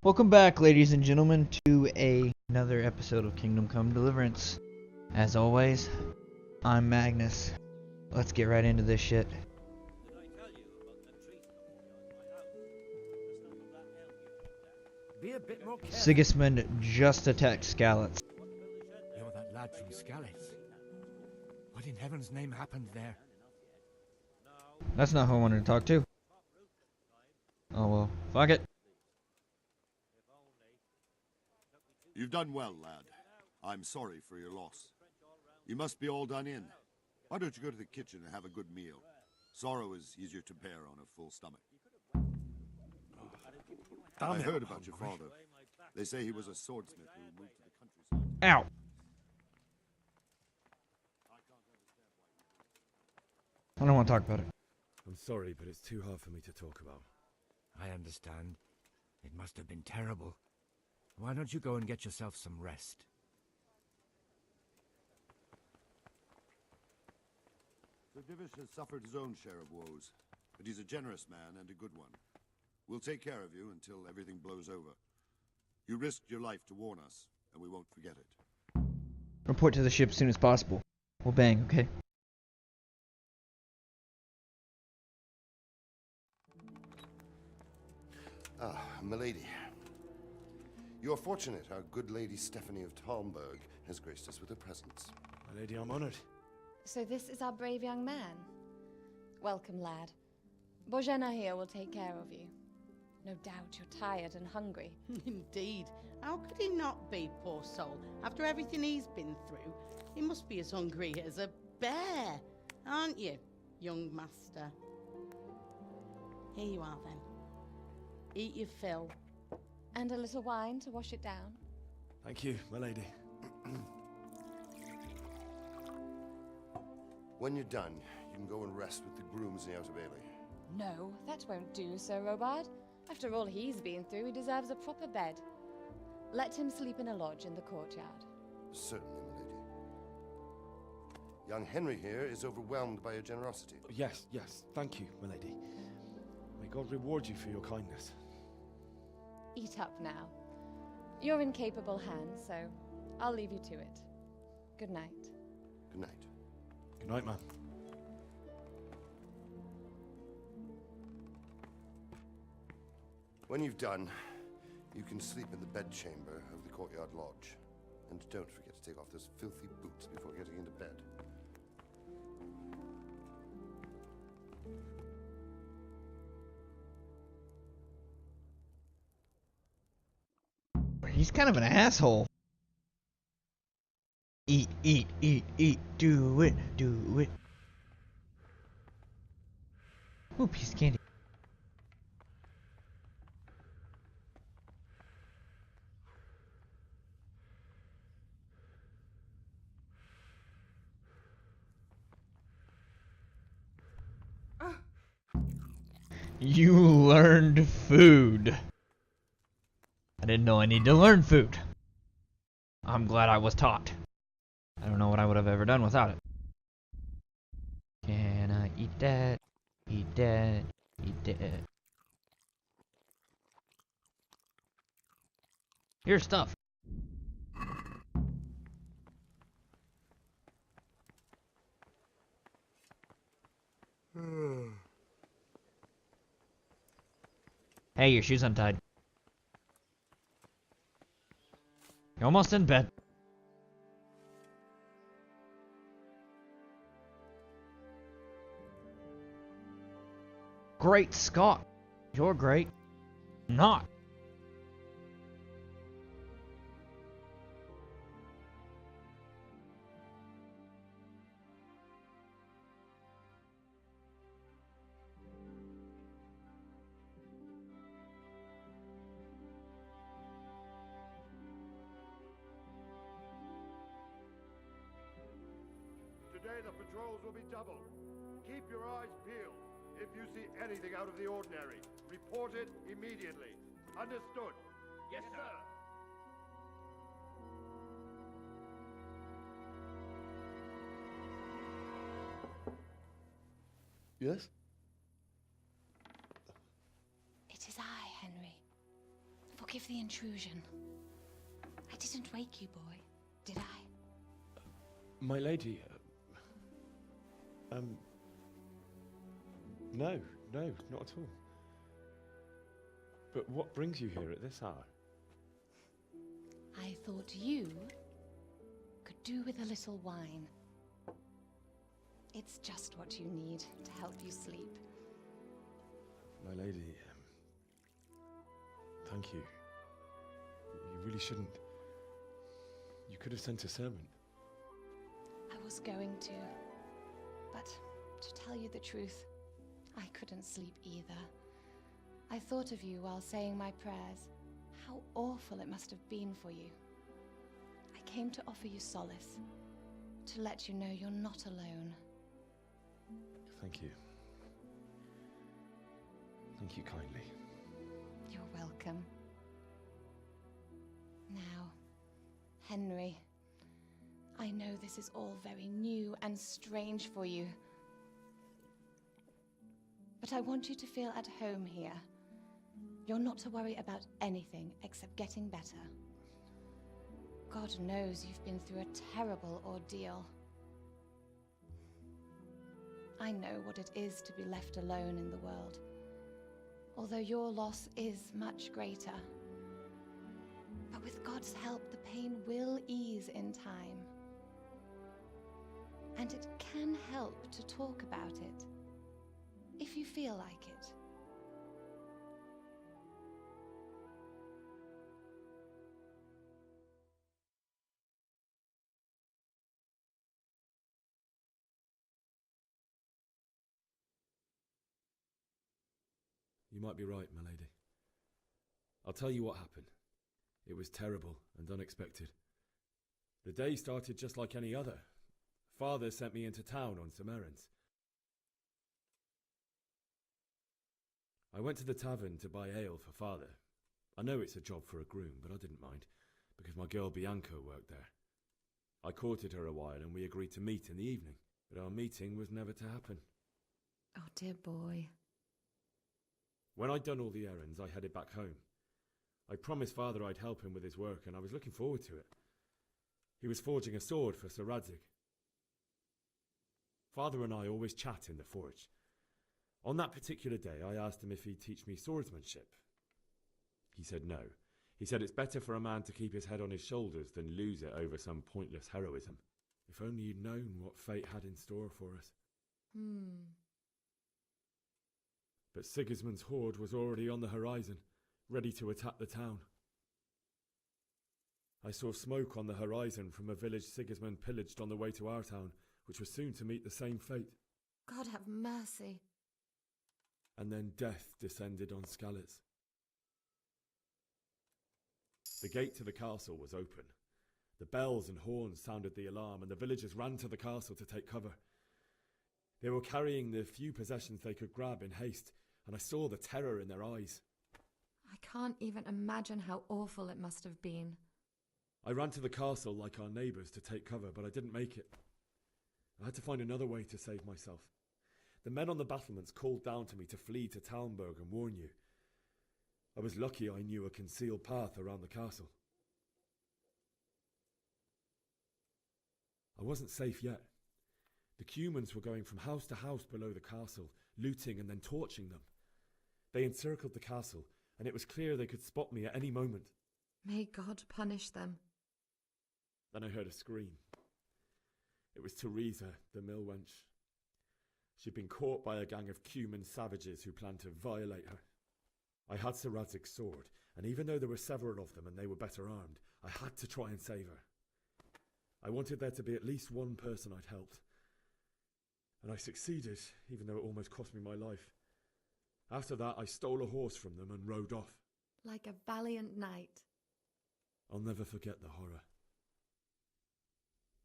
Welcome back, ladies and gentlemen, to another episode of Kingdom Come Deliverance. As always, I'm Magnus. Let's get right into this shit. Be a bit more careful. Sigismund just attacked Skalitz. You're that lad from Skalitz. What in heaven's name happened there? That's not who I wanted to talk to. Oh well, fuck it. You've done well, lad. I'm sorry for your loss. You must be all done in. Why don't you go to the kitchen and have a good meal? Sorrow is easier to bear on a full stomach. I heard about your father. They say he was a swordsmith who moved to the countryside. Ow! I don't want to talk about it. I'm sorry, but it's too hard for me to talk about. I understand. It must have been terrible. Why don't you go and get yourself some rest? Sir Divish has suffered his own share of woes, but he's a generous man and a good one. We'll take care of you until everything blows over. You risked your life to warn us, and we won't forget it. Report to the ship as soon as possible. We'll bang, okay? Ah, milady. You are fortunate our good lady Stephanie of Talmberg has graced us with her presence. My lady, I'm honored. So this is our brave young man. Welcome, lad. Bojena here will take care of you. No doubt you're tired and hungry. Indeed. How could he not be, poor soul? After everything he's been through, he must be as hungry as a bear, aren't you, young master? Here you are, then. Eat your fill. And a little wine to wash it down. Thank you, my lady. When you're done, you can go and rest with the grooms in the Outer Bailey. No, that won't do, Sir Robard. After all he's been through, he deserves a proper bed. Let him sleep in a lodge in the courtyard. Certainly, milady. Young Henry here is overwhelmed by your generosity. Yes, thank you, my lady. May God reward you for your kindness. Eat up now. You're in capable hands, so I'll leave you to it. Good night. Good night. Good night, man. When you've done, you can sleep in the bedchamber of the courtyard lodge. And don't forget to take off those filthy boots before getting into bed. He's kind of an asshole. Eat, eat, eat, eat. Do it, do it. Ooh, piece of candy. You learned food. I didn't know I needed to learn food. I'm glad I was taught. I don't know what I would have ever done without it. Can I eat that? Eat that? Eat that? Here's stuff. Hey, your shoe's untied. You're almost in bed. Great Scott. You're great. Not. Today the patrols will be double. Keep your eyes peeled. If you see anything out of the ordinary, report it immediately. Understood? Yes, sir. Yes? It is I, Henry. Forgive Forgive the intrusion. I didn't wake you, boy, did I? My lady, no, not at all. But what brings you here at this hour? I thought you could do with a little wine. It's just what you need to help you sleep. My lady, thank you. You really shouldn't. You could have sent a servant. I was going to, but to tell you the truth, I couldn't sleep either. I thought of you while saying my prayers. How awful it must have been for you. I came to offer you solace, to let you know you're not alone. Thank you. Thank you kindly. You're welcome. Now, Henry, I know this is all very new and strange for you, but I want you to feel at home here. You're not to worry about anything except getting better. God knows you've been through a terrible ordeal. I know what it is to be left alone in the world, although your loss is much greater. But with God's help, the pain will ease in time. And it can help to talk about it, if you feel like it. You might be right, my lady. I'll tell you what happened. It was terrible and unexpected. The day started just like any other. Father sent me into town on some errands. I went to the tavern to buy ale for Father. I know it's a job for a groom, but I didn't mind, because my girl Bianca worked there. I courted her a while and we agreed to meet in the evening, but our meeting was never to happen. Oh, dear boy. When I'd done all the errands, I headed back home. I promised Father I'd help him with his work, and I was looking forward to it. He was forging a sword for Sir Radzig. Father and I always chat in the forge. On that particular day, I asked him if he'd teach me swordsmanship. He said no. He said it's better for a man to keep his head on his shoulders than lose it over some pointless heroism. If only you'd known what fate had in store for us. But Sigismund's horde was already on the horizon, ready to attack the town. I saw smoke on the horizon from a village Sigismund pillaged on the way to our town, which was soon to meet the same fate. God have mercy. And then death descended on Skalitz. The gate to the castle was open. The bells and horns sounded the alarm, and the villagers ran to the castle to take cover. They were carrying the few possessions they could grab in haste, and I saw the terror in their eyes. I can't even imagine how awful it must have been. I ran to the castle like our neighbours to take cover, but I didn't make it. I had to find another way to save myself. The men on the battlements called down to me to flee to Talmberg and warn you. I was lucky I knew a concealed path around the castle. I wasn't safe yet. The Cumans were going from house to house below the castle, looting and then torching them. They encircled the castle, and it was clear they could spot me at any moment. May God punish them. Then I heard a scream. It was Teresa, the mill wench. She'd been caught by a gang of Cuman savages who planned to violate her. I had Sir Radzig's sword, and even though there were several of them and they were better armed, I had to try and save her. I wanted there to be at least one person I'd helped. And I succeeded, even though it almost cost me my life. After that, I stole a horse from them and rode off. Like a valiant knight. I'll never forget the horror.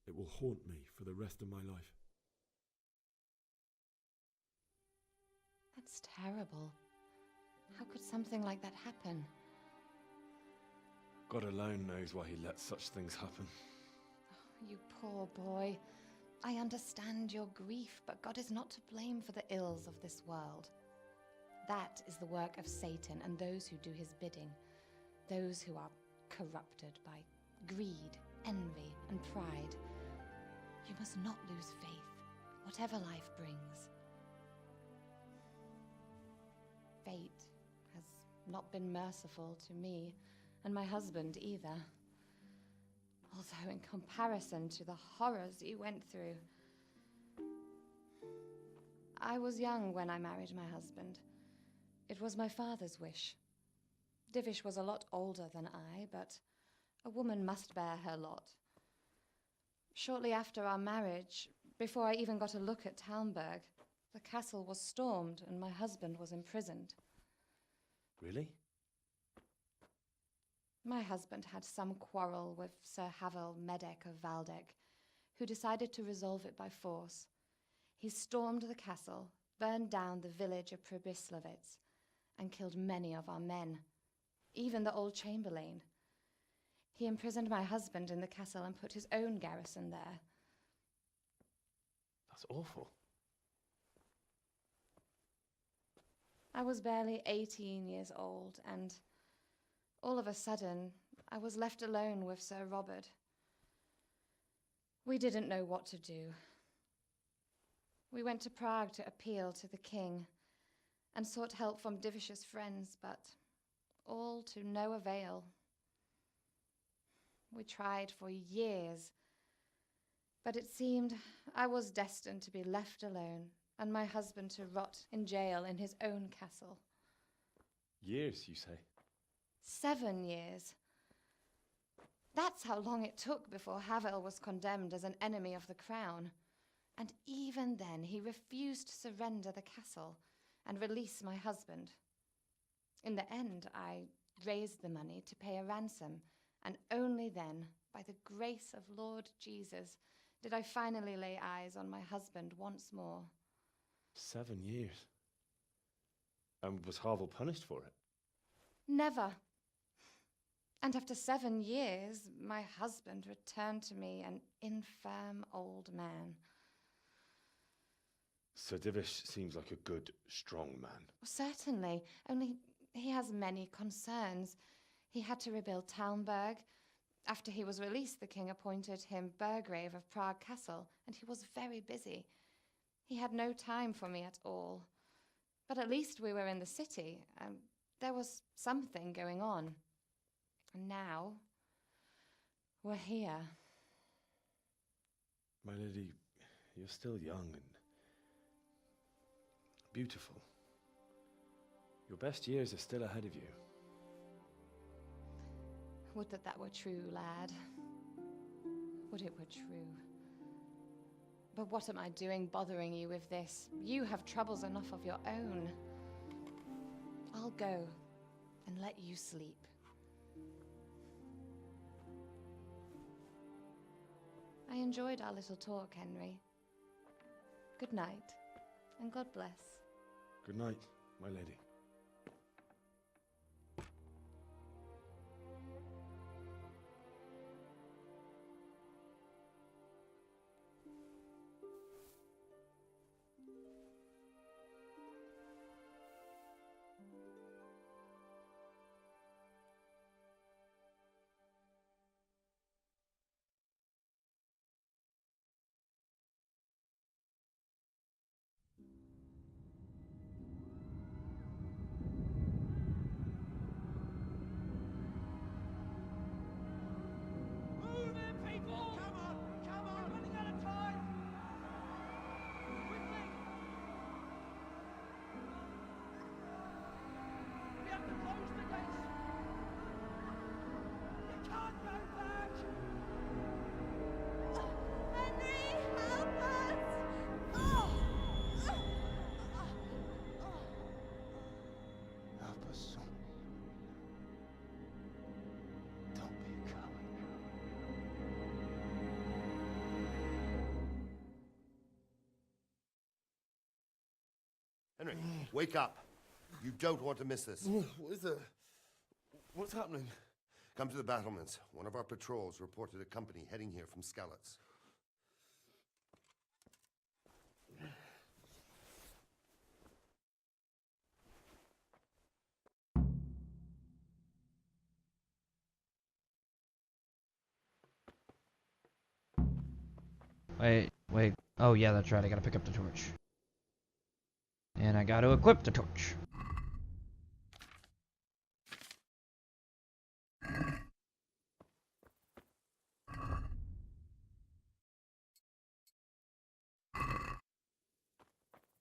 It will haunt me for the rest of my life. That's terrible. How could something like that happen? God alone knows why he lets such things happen. Oh, you poor boy. I understand your grief, but God is not to blame for the ills of this world. That is the work of Satan and those who do his bidding. those who are corrupted by greed, envy, and pride. You must not lose faith, whatever life brings. Fate has not been merciful to me, and my husband either. Although in comparison to the horrors you went through. I was young when I married my husband. It was my father's wish. Divish was a lot older than I, but a woman must bear her lot. Shortly after our marriage, before I even got a look at Talmberg, the castle was stormed and my husband was imprisoned. Really? My husband had some quarrel with Sir Havel Medek of Valdek, who decided to resolve it by force. He stormed the castle, burned down the village of Probislovitz, and killed many of our men, even the old chamberlain. He imprisoned my husband in the castle and put his own garrison there. That's awful. I was barely 18 years old, and all of a sudden, I was left alone with Sir Robert. We didn't know what to do. We went to Prague to appeal to the king and sought help from Divish's friends, but all to no avail. We tried for years, but it seemed I was destined to be left alone and my husband to rot in jail in his own castle. Years, you say? 7 years. That's how long it took before Havel was condemned as an enemy of the crown. And even then he refused to surrender the castle and release my husband. In the end, I raised the money to pay a ransom, and only then, by the grace of Lord Jesus, did I finally lay eyes on my husband once more. 7 years. And was Havel punished for it? Never. And after 7 years, my husband returned to me an infirm old man. Sir Divish seems like a good, strong man. Certainly, only he has many concerns. He had to rebuild Talmberg. After he was released, the king appointed him Burgrave of Prague Castle, and he was very busy. He had no time for me at all. But at least we were in the city, and there was something going on. And now, we're here. My lady, you're still young and beautiful. Your best years are still ahead of you. Would that that were true, lad. Would it were true. But what am I doing bothering you with this? You have troubles enough of your own. I'll go and let you sleep. I enjoyed our little talk, Henry. Good night, and God bless. Good night, my lady. Henry, wake up. You don't want to miss this. What is it? What's happening? Come to the battlements. One of our patrols reported a company heading here from Skalitz. Wait. Oh yeah, that's right, I gotta pick up the torch. And I gotta equip the torch.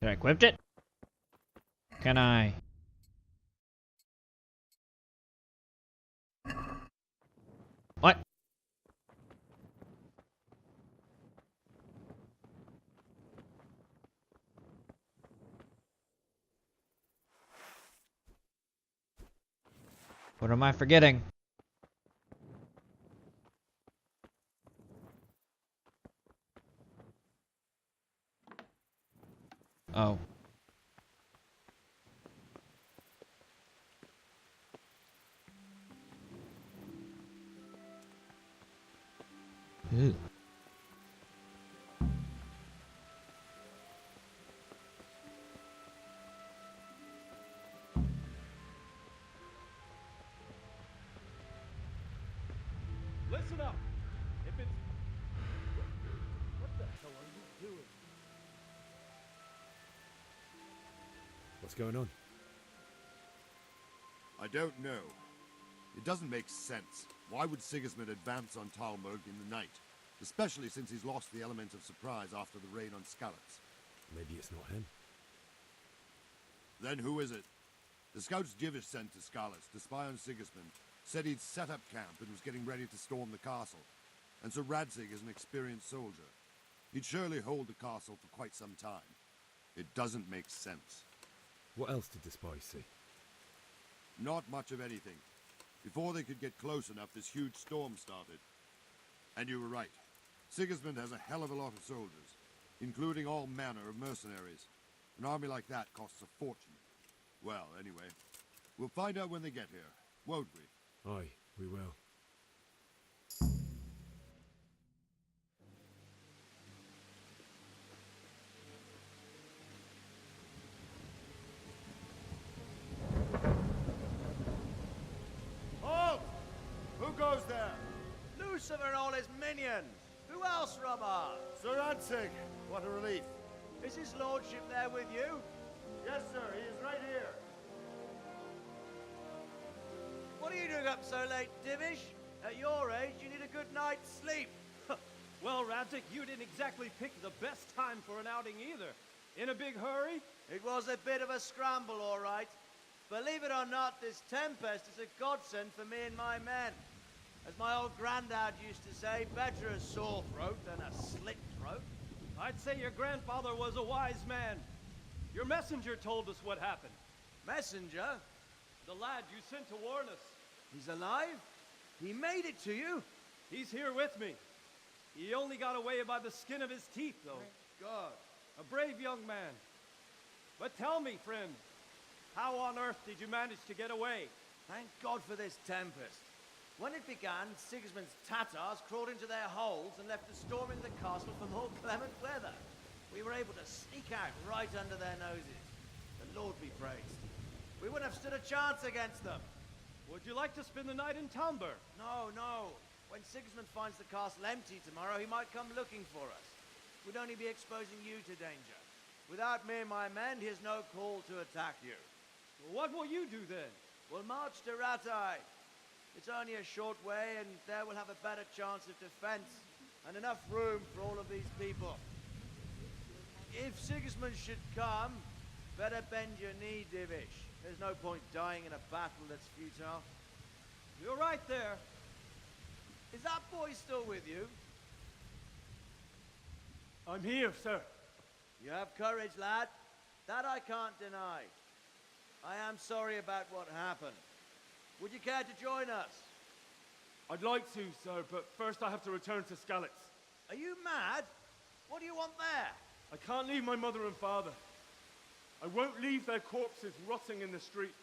Did I equip it? Can I? What? What am I forgetting? Oh. Ew. Listen up! If it's... What the hell are you doing? What's going on? I don't know. It doesn't make sense. Why would Sigismund advance on Talmberg in the night? Especially since he's lost the element of surprise after the raid on Skalitz. Maybe it's not him. Then who is it? The scouts Divish sent to Skalitz to spy on Sigismund said he'd set up camp and was getting ready to storm the castle. And so Radzig is an experienced soldier. He'd surely hold the castle for quite some time. It doesn't make sense. What else did the spies see? Not much of anything. Before they could get close enough, this huge storm started. And you were right. Sigismund has a hell of a lot of soldiers, including all manner of mercenaries. An army like that costs a fortune. Well, anyway, we'll find out when they get here, won't we? Aye, we will. Halt! Who goes there? Lucifer and all his minions! Who else, Robert? Sir Radzig! What a relief. Is his lordship there with you? Yes, sir, he is right here. What are you doing up so late, Divish? At your age, you need a good night's sleep. Well, Radzig, you didn't exactly pick the best time for an outing either. In a big hurry? It was a bit of a scramble, all right. Believe it or not, this tempest is a godsend for me and my men. As my old granddad used to say, better a sore throat than a slit throat. I'd say your grandfather was a wise man. Your messenger told us what happened. Messenger? The lad you sent to warn us. He's alive? He made it to you? He's here with me. He only got away by the skin of his teeth, though. Thank God. A brave young man. But tell me, friend, how on earth did you manage to get away? Thank God for this tempest. When it began, Sigismund's Tatars crawled into their holes and left us storming the castle for more clement weather. We were able to sneak out right under their noses. The Lord be praised. We wouldn't have stood a chance against them. Would you like to spend the night in Talmberg? No, no. When Sigismund finds the castle empty tomorrow, he might come looking for us. We'd only be exposing you to danger. Without me and my men, he has no call to attack you. Well, what will you do then? We'll march to Ratai. It's only a short way, and there we'll have a better chance of defense and enough room for all of these people. If Sigismund should come, better bend your knee, Divish. There's no point dying in a battle that's futile. You're right there. Is that boy still with you? I'm here, sir. You have courage, lad. That I can't deny. I am sorry about what happened. Would you care to join us? I'd like to, sir, but first I have to return to Skalitz. Are you mad? What do you want there? I can't leave my mother and father. I won't leave their corpses rotting in the street.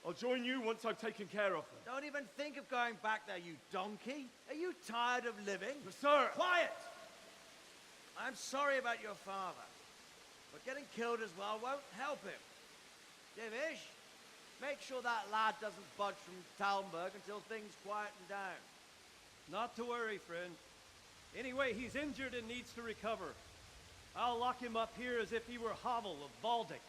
I'll join you once I've taken care of them. Don't even think of going back there, you donkey. Are you tired of living? But sir! Quiet! I'm sorry about your father, but getting killed as well won't help him. Divish, make sure that lad doesn't budge from Talmberg until things quieten down. Not to worry, friend. Anyway, he's injured and needs to recover. I'll lock him up here as if he were Havel of Baldic.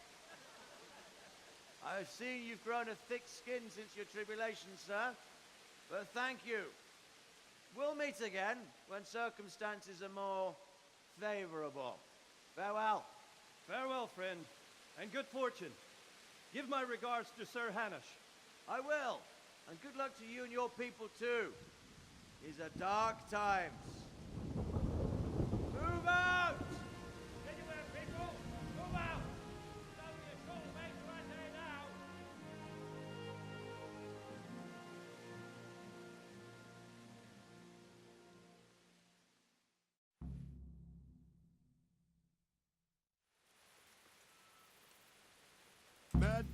I've seen you've grown a thick skin since your tribulation, sir. But thank you. We'll meet again when circumstances are more favorable. Farewell. Farewell, friend, and good fortune. Give my regards to Sir Hanush. I will. And good luck to you and your people, too. These are dark times. Move out! Anywhere, people! Move out! It's only a short way to our day now! Men,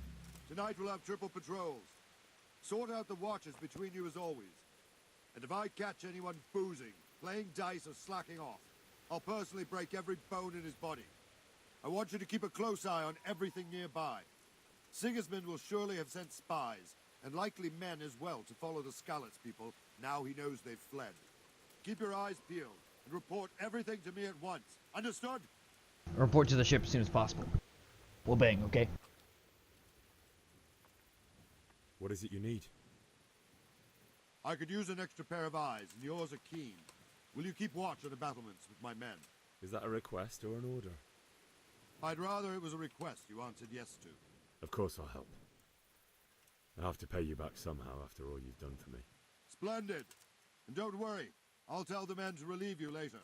tonight we'll have triple patrols. Sort out the watches between you as always. And if I catch anyone boozing, playing dice or slacking off, I'll personally break every bone in his body. I want you to keep a close eye on everything nearby. Sigismund will surely have sent spies, and likely men as well, to follow the Skalitz people now he knows they've fled. Keep your eyes peeled, and report everything to me at once. Understood? Report to the ship as soon as possible. We'll bang, okay? What is it you need? I could use an extra pair of eyes, and yours are keen. Will you keep watch on the battlements with my men? Is that a request or an order? I'd rather it was a request you answered yes to. Of course I'll help. I have to pay you back somehow after all you've done for me. Splendid. And don't worry, I'll tell the men to relieve you later.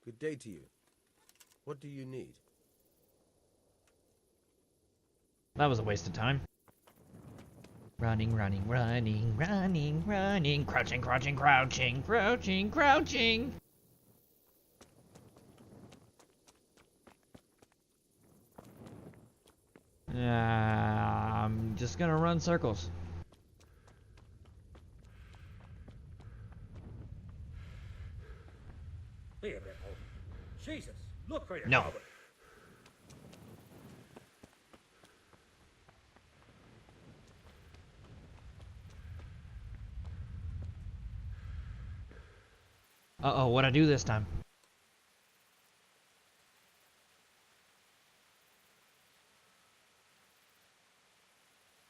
Good day to you. What do you need? That was a waste of time. Running, running, running, running, running. Crouching, crouching, crouching, crouching, crouching. I'm just gonna run circles. Here, Ripple. Jesus, look where you're No. going. Uh-oh, what'd I do this time?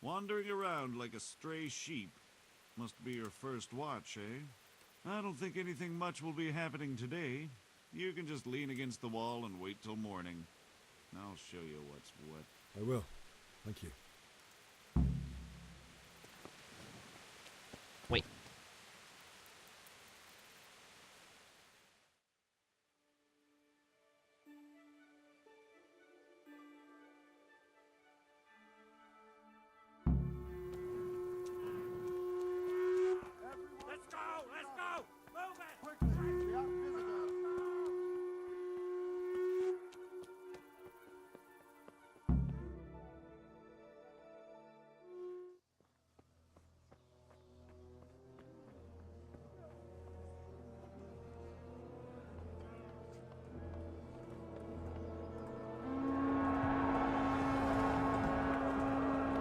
Wandering around like a stray sheep. Must be your first watch, eh? I don't think anything much will be happening today. You can just lean against the wall and wait till morning. I'll show you what's what. I will. Thank you. Wait. Let's go! Let's go! Move it! Quickly, we have visitors.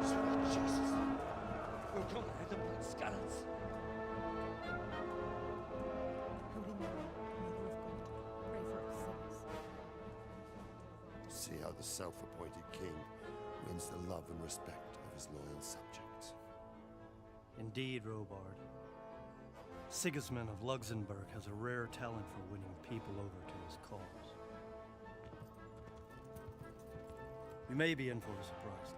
Sweet Jesus! We're gonna hit them like scallops. See how the self-appointed king wins the love and respect of his loyal subjects. Indeed, Robard. Sigismund of Luxembourg has a rare talent for winning people over to his cause. We may be in for a surprise,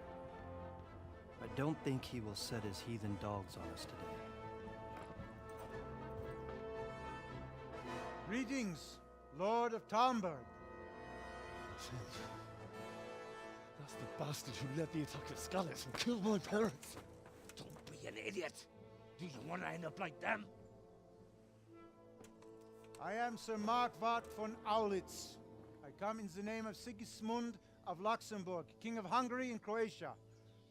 though. I don't think he will set his heathen dogs on us today. Greetings, Lord of Talmberg. That's the bastard who led the attack at Skalitz and killed my parents. Don't be an idiot. Do you want to end up like them? I am Sir Markvart von Aulitz. I come in the name of Sigismund of Luxembourg, King of Hungary and Croatia,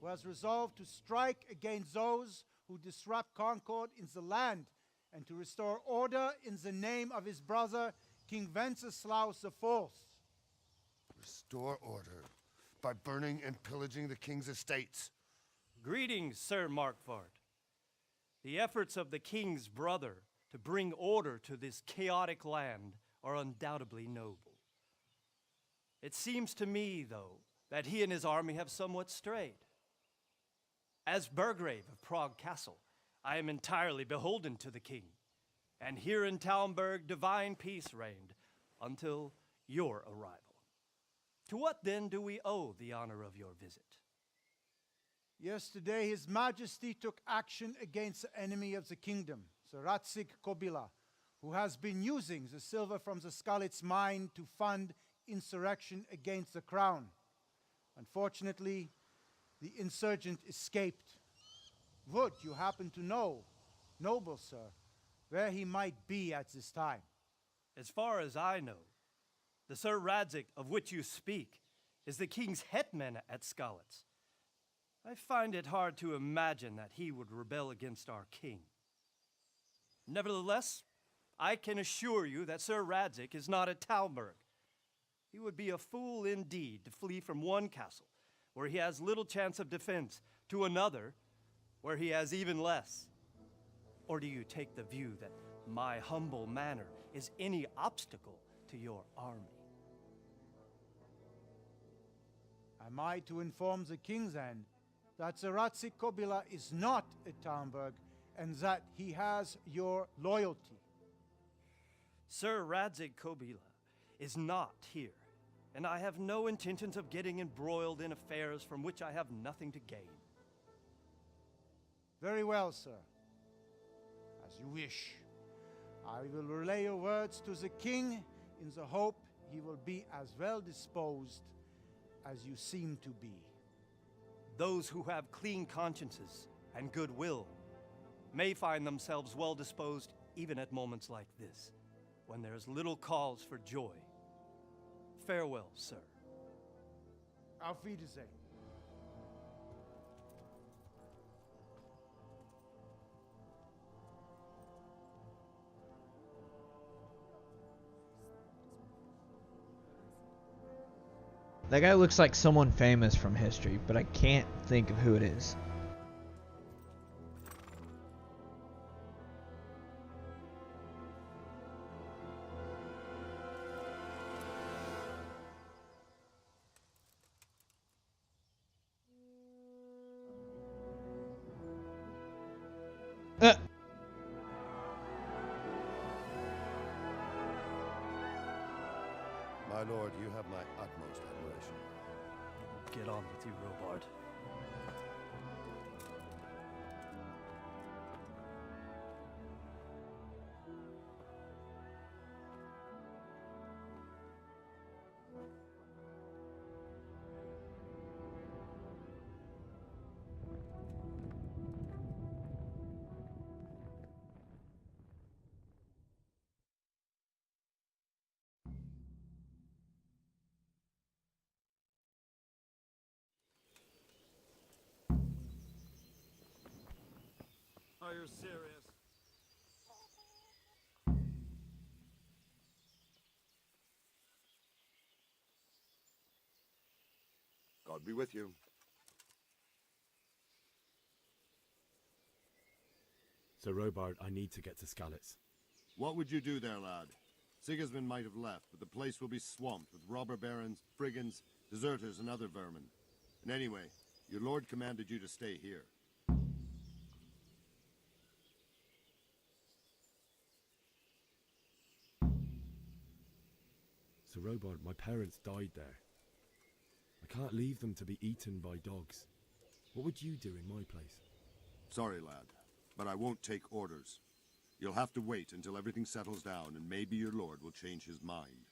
who has resolved to strike against those who disrupt concord in the land and to restore order in the name of his brother, King Wenceslaus IV. Restore order by burning and pillaging the king's estates. Greetings, Sir Markvart. The efforts of the king's brother to bring order to this chaotic land are undoubtedly noble. It seems to me, though, that he and his army have somewhat strayed. As Burgrave of Prague Castle, I am entirely beholden to the king, and here in Talmberg divine peace reigned until your arrival. To what then do we owe the honor of your visit? Yesterday, His Majesty took action against the enemy of the kingdom, the Ratsig Kobila, who has been using the silver from the Skalitz mine to fund insurrection against the crown. Unfortunately, the insurgent escaped. Would you happen to know, noble sir, where he might be at this time? As far as I know, the Sir Radzik of which you speak is the king's hetman at Skalitz. I find it hard to imagine that he would rebel against our king. Nevertheless, I can assure you that Sir Radzik is not at Talmberg. He would be a fool indeed to flee from one castle, where he has little chance of defense, to another, where he has even less. Or do you take the view that my humble manner is any obstacle to your army? Am I to inform the king's end that the Ratsik Kobila is not at Talmberg and that he has your loyalty? Sir Radzik Kobila is not here, and I have no intentions of getting embroiled in affairs from which I have nothing to gain. Very well, sir. As you wish. I will relay your words to the king in the hope he will be as well disposed as you seem to be. Those who have clean consciences and goodwill may find themselves well disposed even at moments like this, when there is little cause for joy. Farewell, sir. Auf Wiedersehen. That guy looks like someone famous from history, but I can't think of who it is. My lord, you have my utmost admiration. Get on with you, Robard. Are you serious? God be with you. Sir Robard, I need to get to Skalitz. What would you do there, lad? Sigismund might have left, but the place will be swamped with robber barons, brigands, deserters, and other vermin. And anyway, your lord commanded you to stay here. Sir Robard, my parents died there. I can't leave them to be eaten by dogs. What would you do in my place? Sorry, lad, but I won't take orders. You'll have to wait until everything settles down, and maybe your lord will change his mind.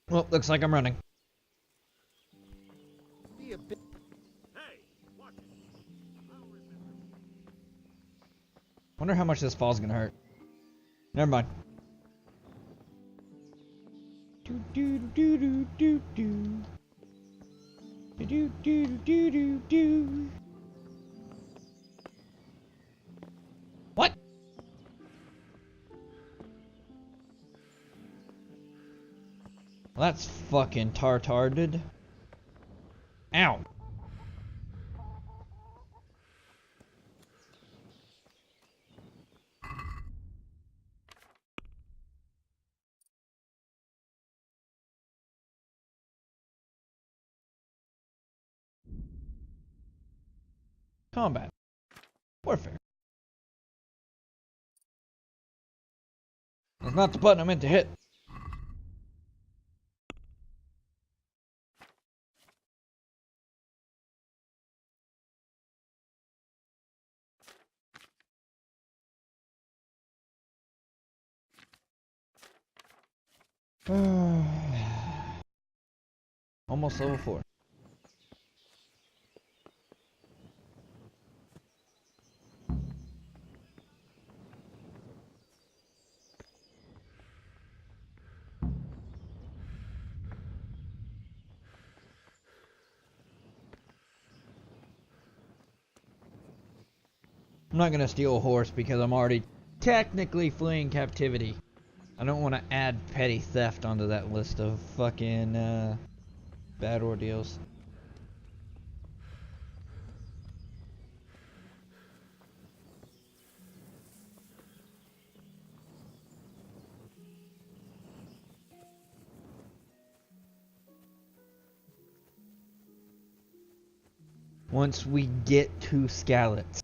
Well, looks like I'm running. Be a bit. Hey, watch it. I'll remember. Wonder how much this fall's gonna hurt. Never mind. Do do do do do do. Do do do do do do. What? Well, that's fucking tartarded. Ow. Combat. Warfare. That's not the button I meant to hit. Almost level 4. I'm not gonna steal a horse because I'm already technically fleeing captivity. I don't want to add petty theft onto that list of fucking bad ordeals. Once we get to Skalitz,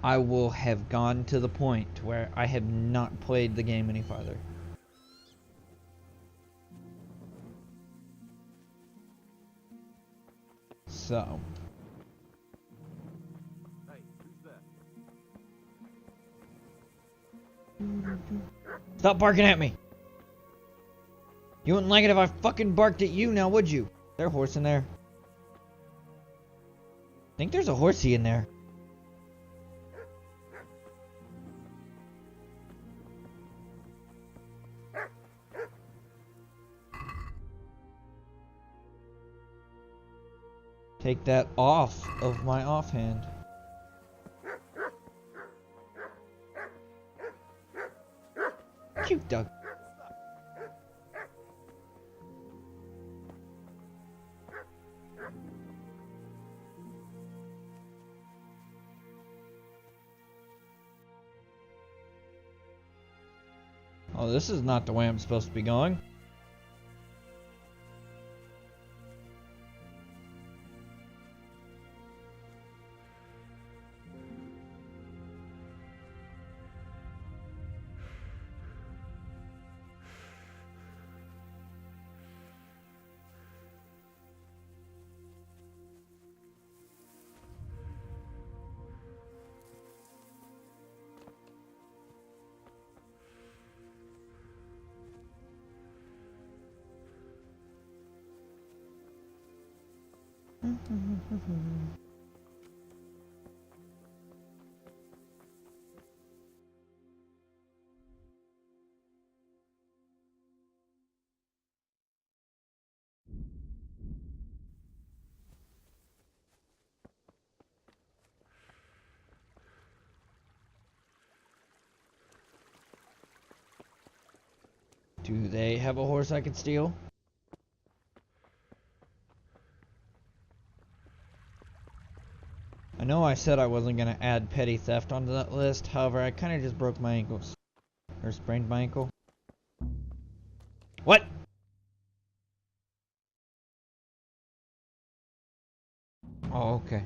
I will have gone to the point where I have not played the game any farther. So. Hey, who's there? Stop barking at me! You wouldn't like it if I fucking barked at you now, would you? Is there a horse in there? I think there's a horsey in there. Take that off of my offhand. Cute dog. Oh, this is not the way I'm supposed to be going. Do they have a horse I could steal? I know I said I wasn't going to add petty theft onto that list, however, I kind of just broke my ankles. Or sprained my ankle. What? Oh, okay.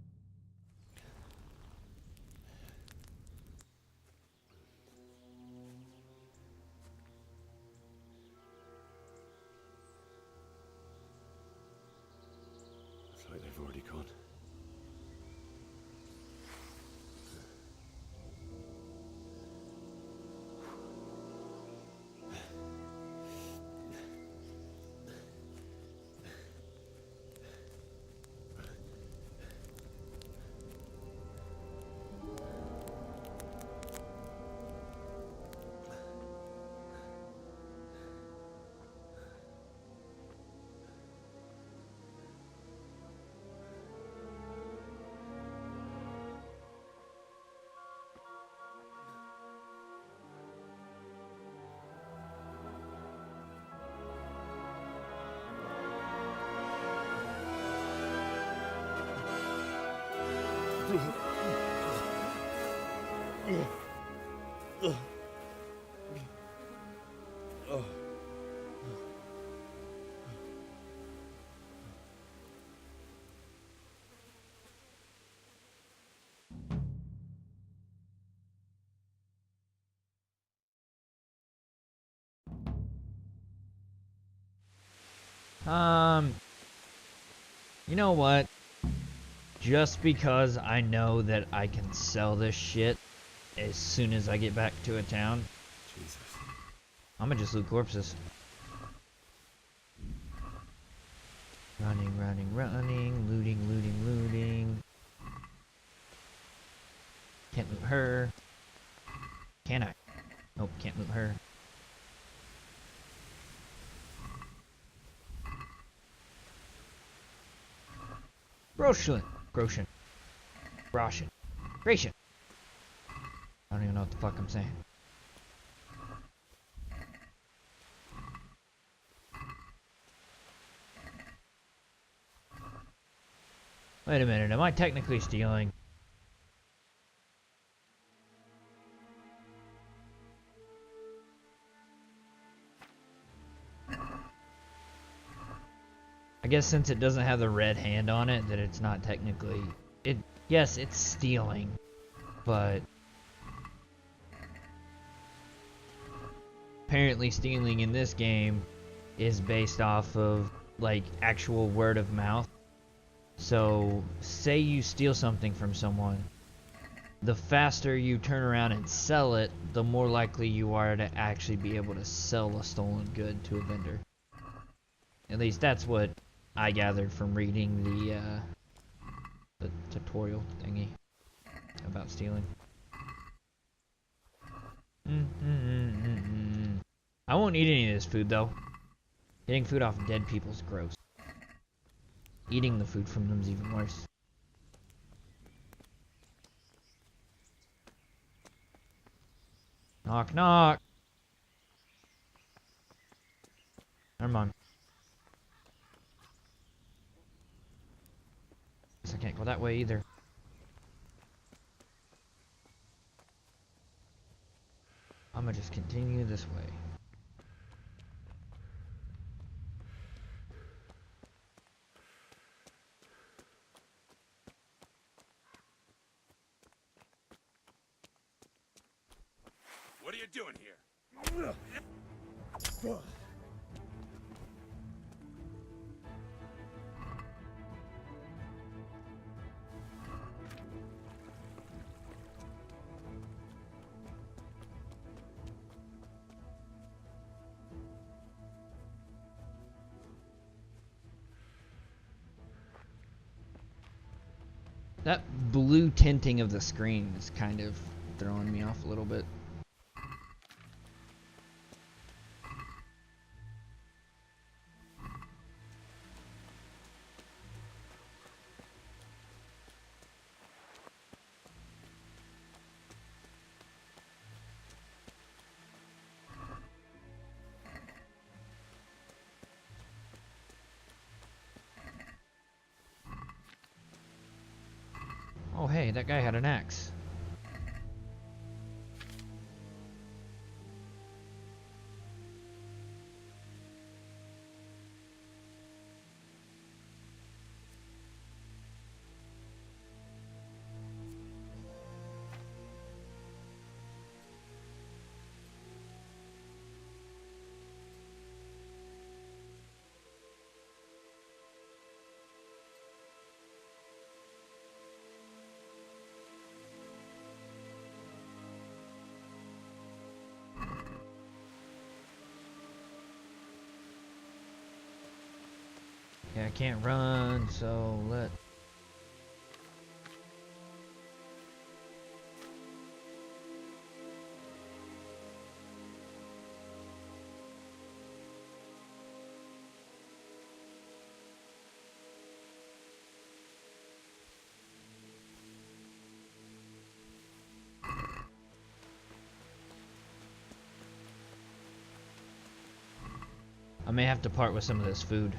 Looks like they've already gone. You know what? Just because I know that I can sell this shit as soon as I get back to a town, Jesus. I'm gonna just loot corpses. Running, running, running, looting, looting, looting. Can't loot her. Can I? Nope, can't loot her. Groshen. Groshen. Groshen. Gratian. I don't even know what the fuck I'm saying. Wait a minute, am I technically stealing? I guess since it doesn't have the red hand on it, that it's not technically... Yes, it's stealing, but... Apparently stealing in this game is based off of, like, actual word of mouth. So, say you steal something from someone, the faster you turn around and sell it, the more likely you are to actually be able to sell a stolen good to a vendor. At least that's what I gathered from reading the tutorial thingy about stealing. I won't eat any of this food though. Getting food off dead people's gross. Eating the food from them is even worse. Knock knock. Never mind. Guess I can't go that way either. I'm gonna just continue this way. What are you doing here? That blue tinting of the screen is kind of throwing me off a little bit. Oh hey, that guy had an axe. Yeah, I can't run, so let... I may have to part with some of this food.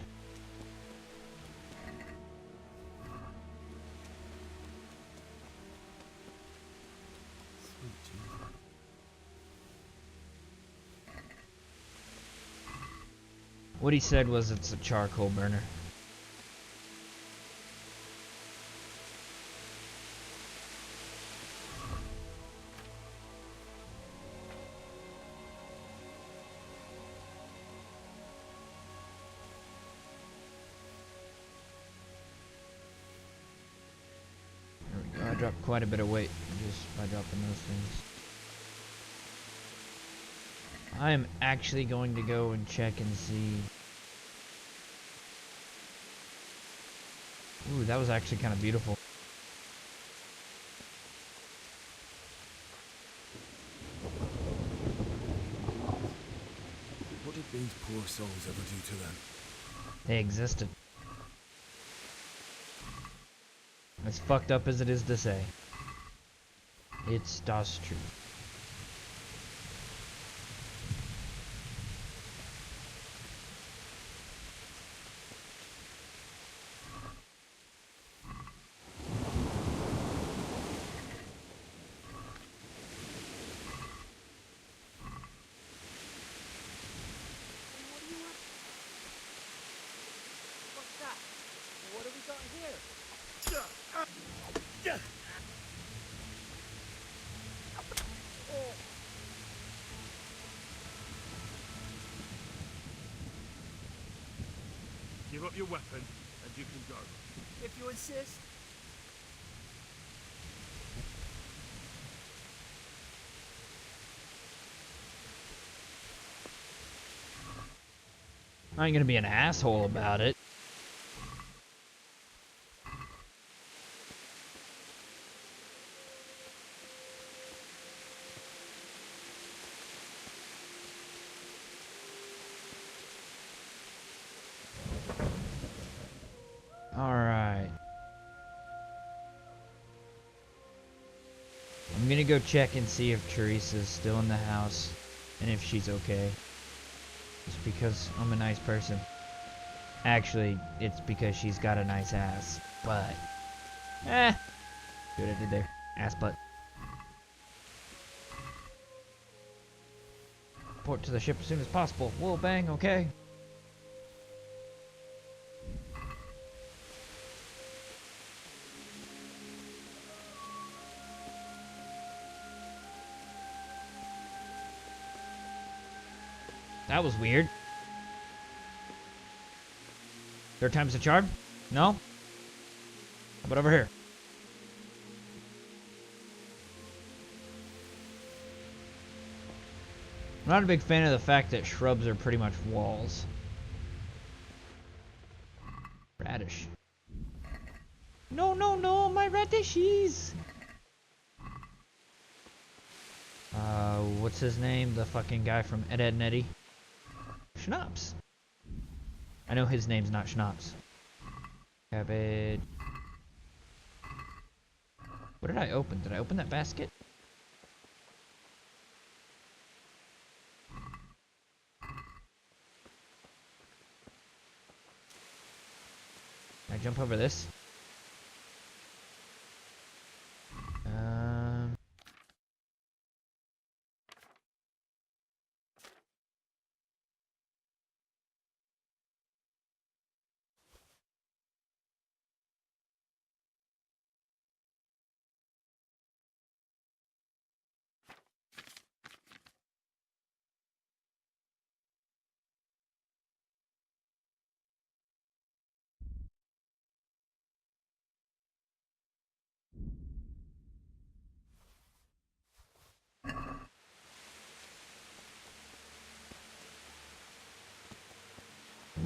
What he said was it's a charcoal burner. I dropped quite a bit of weight just by dropping those things. I am actually going to go and check and see. Ooh, that was actually kind of beautiful. What did these poor souls ever do to them? They existed. As fucked up as it is to say, it's das true. What have we got here? Give up your weapon, and you can go. If you insist. I ain't gonna be an asshole about it. Alright. I'm gonna go check and see if Teresa's still in the house and if she's okay. Just because I'm a nice person. Actually, it's because she's got a nice ass. But, see what I did there? Ass butt. Report to the ship as soon as possible. Whoa, bang, okay. That was weird. Third time's the charm? No? How about over here? I'm not a big fan of the fact that shrubs are pretty much walls. Radish. No, no, no, my radishes! What's his name? The fucking guy from Ed, Edd n Eddy? Schnapps. I know his name's not Schnapps. Cabbage. What did I open? Did I open that basket? Can I jump over this?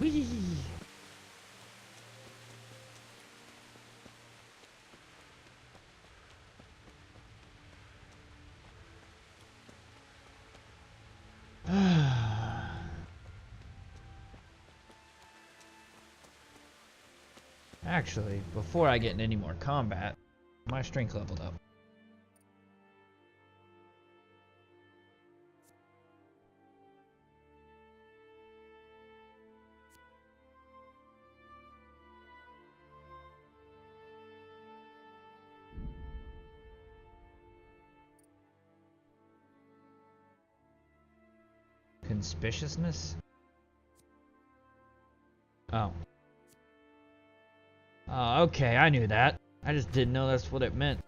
Whee! Actually, before I get into any more combat, my strength leveled up. Conspicuousness? Oh. Oh, okay, I knew that. I just didn't know that's what it meant.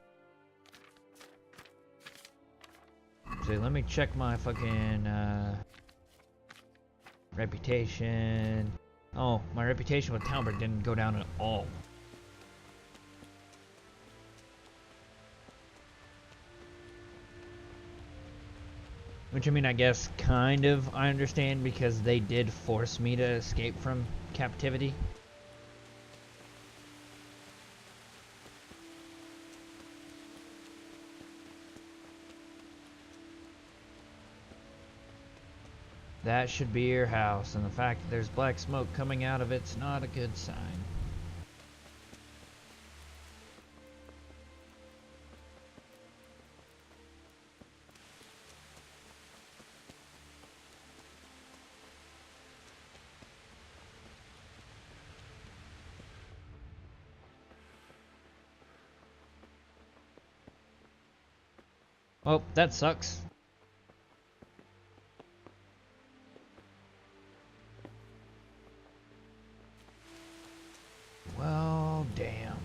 So let me check my fucking reputation. Oh, my reputation with Talbert didn't go down at all. Which, I mean, I guess kind of I understand because they did force me to escape from captivity. That should be your house, and the fact that there's black smoke coming out of it's not a good sign. Oh, that sucks. Well, damn.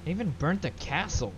They even burnt the castle.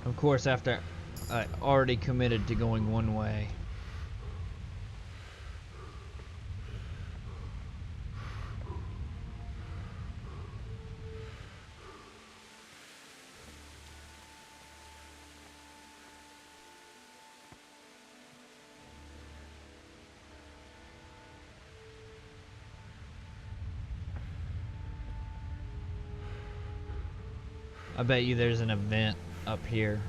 Of course, after I already committed to going one way. I bet you there's an event up here.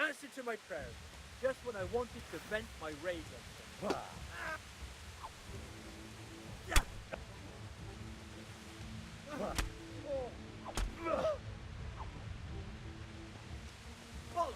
Answer to my prayers, just when I wanted to vent my rage on them. Follow.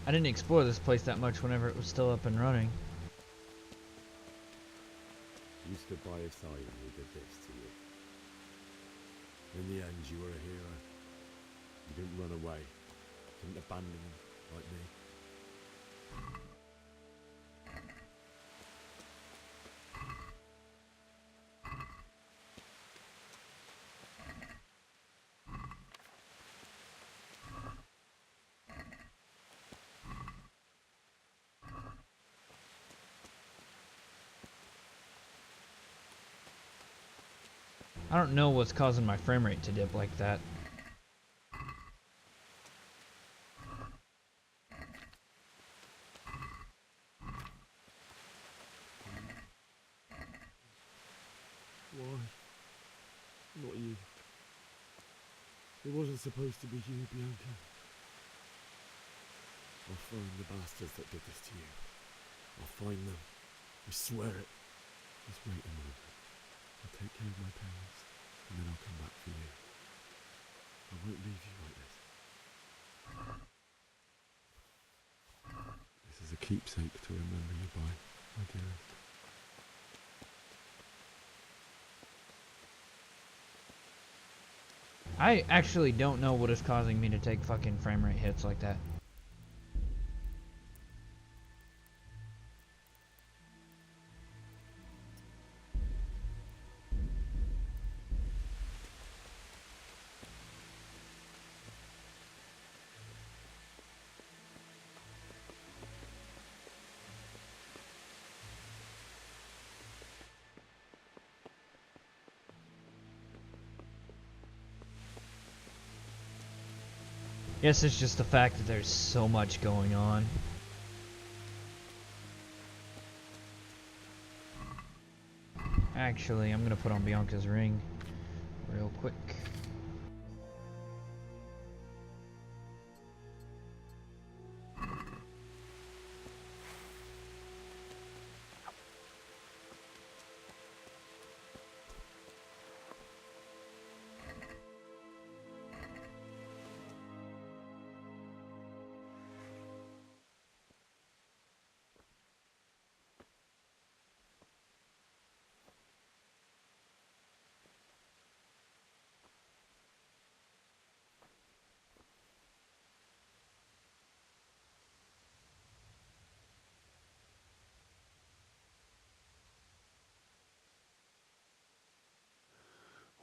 I didn't explore this place that much whenever it was still up and running. You stood by his side and he did this to you. In the end, you were a hero. You didn't run away. Didn't abandon him like me. I don't know what's causing my frame rate to dip like that. Why? Not you. It wasn't supposed to be you, Bianca. I'll find the bastards that did this to you. I'll find them. I swear it. Just wait a moment. I'll take care of my parents, and then I'll come back for you. I won't leave you like this. This is a keepsake to remember you by, my dearest. I actually don't know what is causing me to take fucking frame rate hits like that. Guess it's just the fact that there's so much going on. Actually, I'm gonna put on Bianca's ring real quick.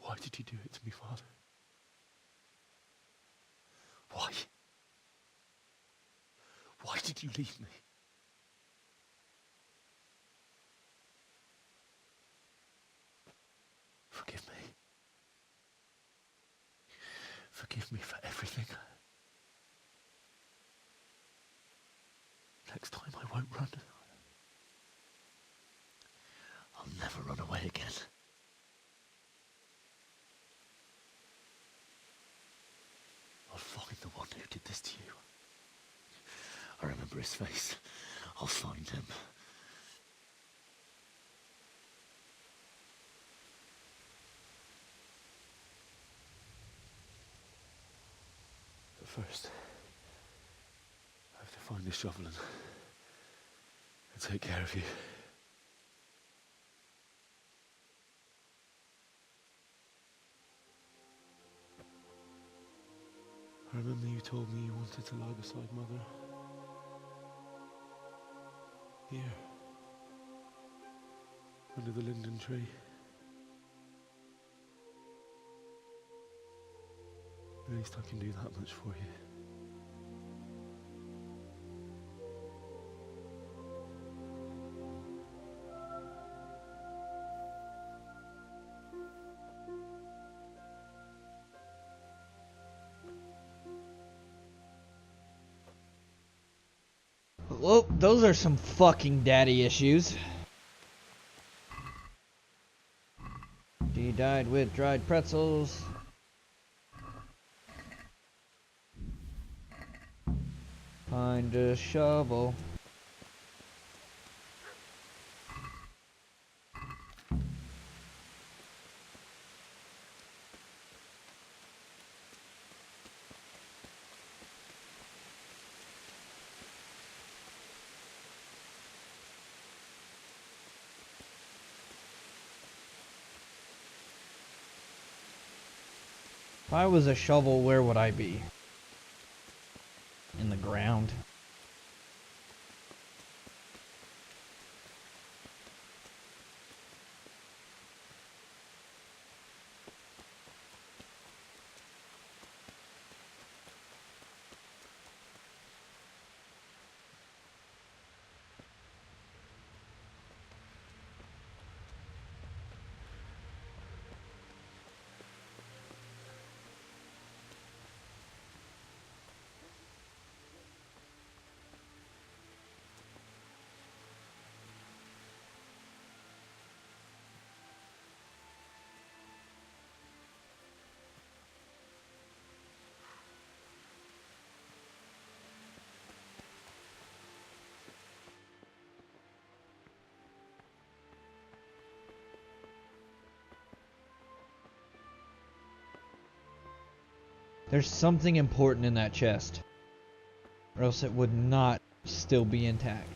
Why did you do it to me, Father? Why? Why did you leave me? Forgive me. Forgive me for everything. Next time I won't run. I'll never run away again. I'll find the one who did this to you. I remember his face. I'll find him. But first, I have to find this shovel and take care of you. I remember you told me you wanted to lie beside Mother. Here. Under the linden tree. At least I can do that much for you. Well, those are some fucking daddy issues. She died with dried pretzels. Find a shovel. If I was a shovel, where would I be? In the ground. There's something important in that chest, or else it would not still be intact.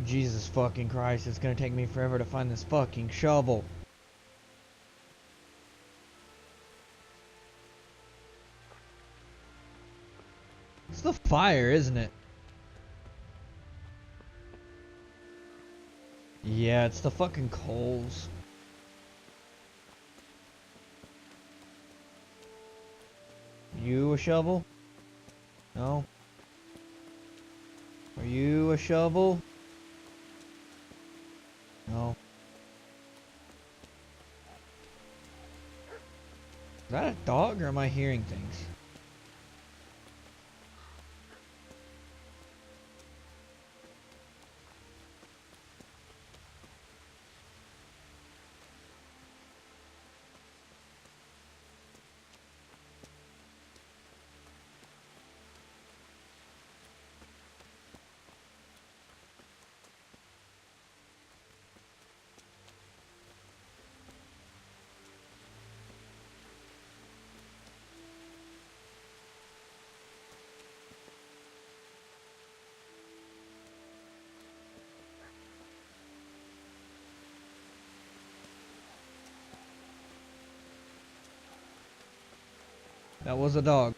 Jesus fucking Christ, it's gonna take me forever to find this fucking shovel. It's the fire, isn't it? Yeah, it's the fucking coals. You a shovel? No? Are you a shovel? No. Is that a dog or am I hearing things? That was a dog.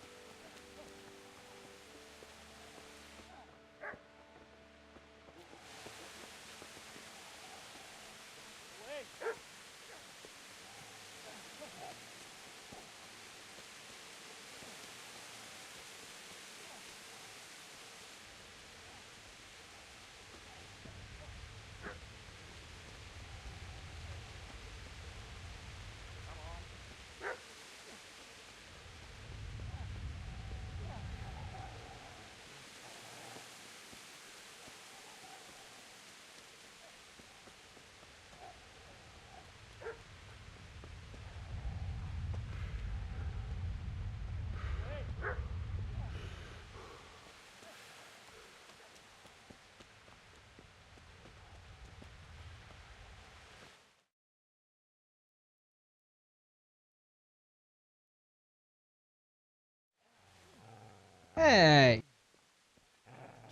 Hey!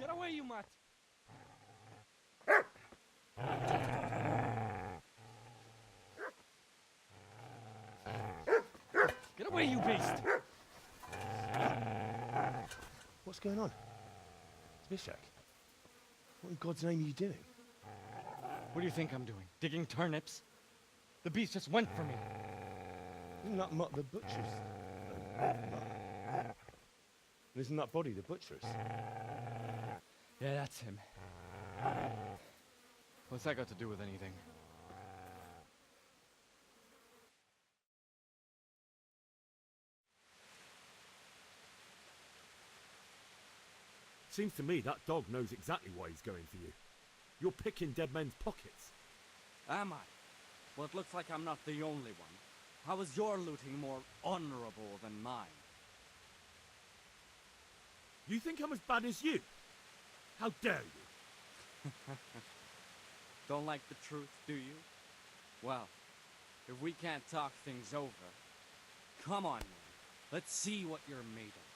Get away, you mutt! Get away, you beast! What's going on? Zvishak? What in God's name are you doing? What do you think I'm doing? Digging turnips? The beast just went for me. Isn't that Mutt the butcher's? And isn't that body the butcher's? Yeah, that's him. What's that got to do with anything? Seems to me that dog knows exactly why he's going for you. You're picking dead men's pockets. Am I? Well, it looks like I'm not the only one. How is your looting more honorable than mine? You think I'm as bad as you? How dare you? Don't like the truth, do you? Well, if we can't talk things over, come on, man. Let's see what you're made of.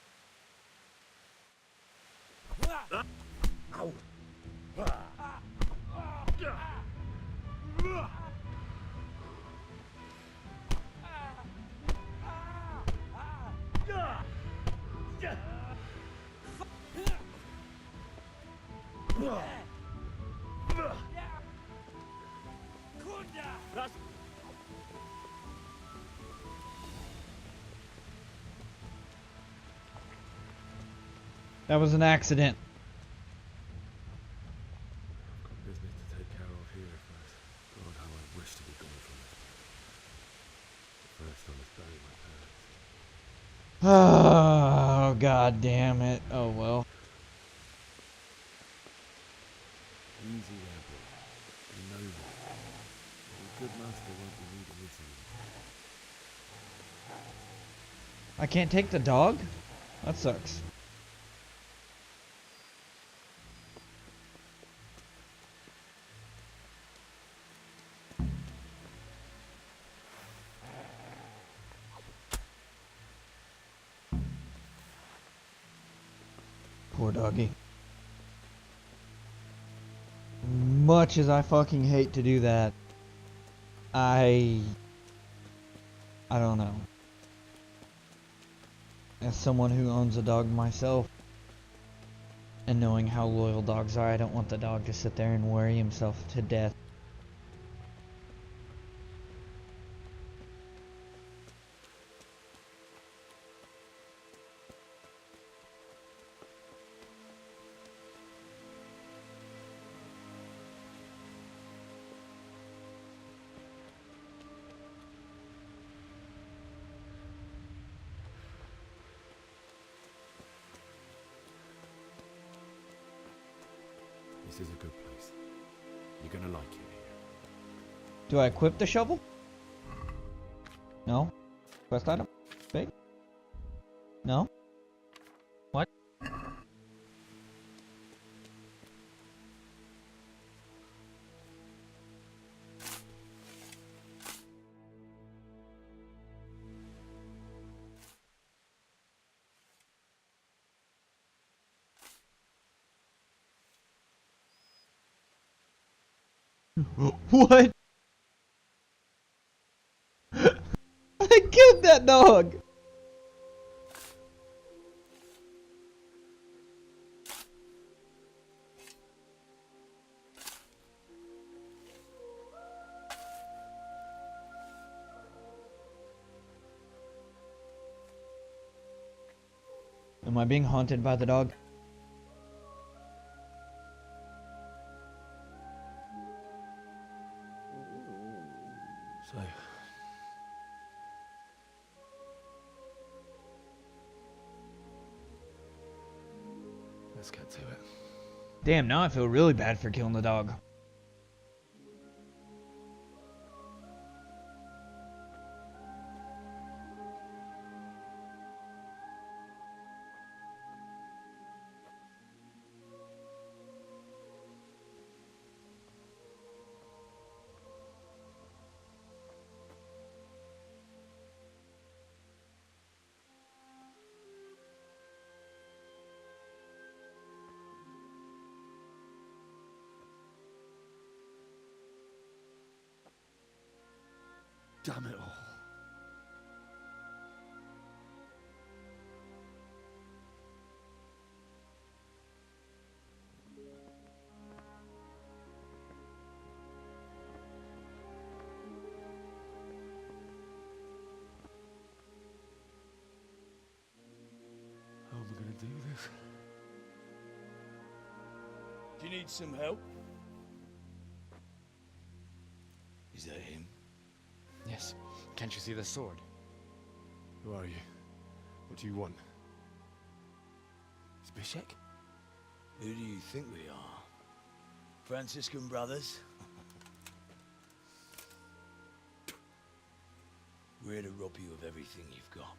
That was an accident. Business to take care of here first. God, how I wish to be gone from it. First I must bury my parents. Oh, god damn it. Oh well. Easy there, boy. You know that. Your good master won't be needing this anymore. I can't take the dog? That sucks. Poor doggy. Much as I fucking hate to do that, I don't know. As someone who owns a dog myself, and knowing how loyal dogs are, I don't want the dog to sit there and worry himself to death. This is a good place. You're gonna like it here. Do I equip the shovel? No? Quest item? Big? No? What? What? I killed that dog! Am I being haunted by the dog? So, let's get to it. Damn, now I feel really bad for killing the dog. Damn it all. How am I gonna do this? Do you need some help? Is that him? Yes. Can't you see the sword? Who are you? What do you want? Zbyszek? Who do you think we are? Franciscan brothers? We're here to rob you of everything you've got.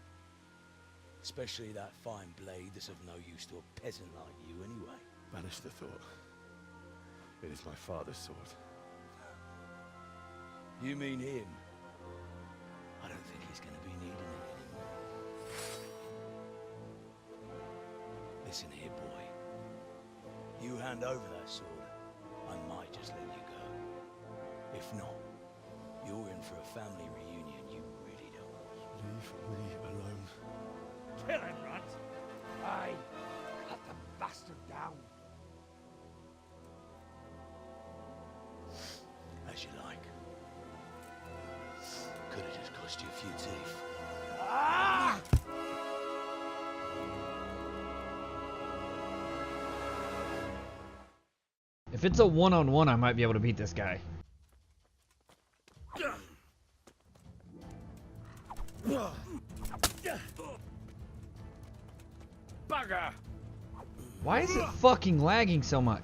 Especially that fine blade that's of no use to a peasant like you anyway. Banish the thought. It is my father's sword. You mean him? I don't think he's going to be needing it anymore. Listen here, boy. You hand over that sword, I might just let you go. If not, you're in for a family reunion you really don't want. Leave me alone. Kill him, Runt! Aye, cut the bastard down. As you like. Could have just cost you a few teeth. Ah! If it's a one-on-one, I might be able to beat this guy. Bugger! Why is it fucking lagging so much?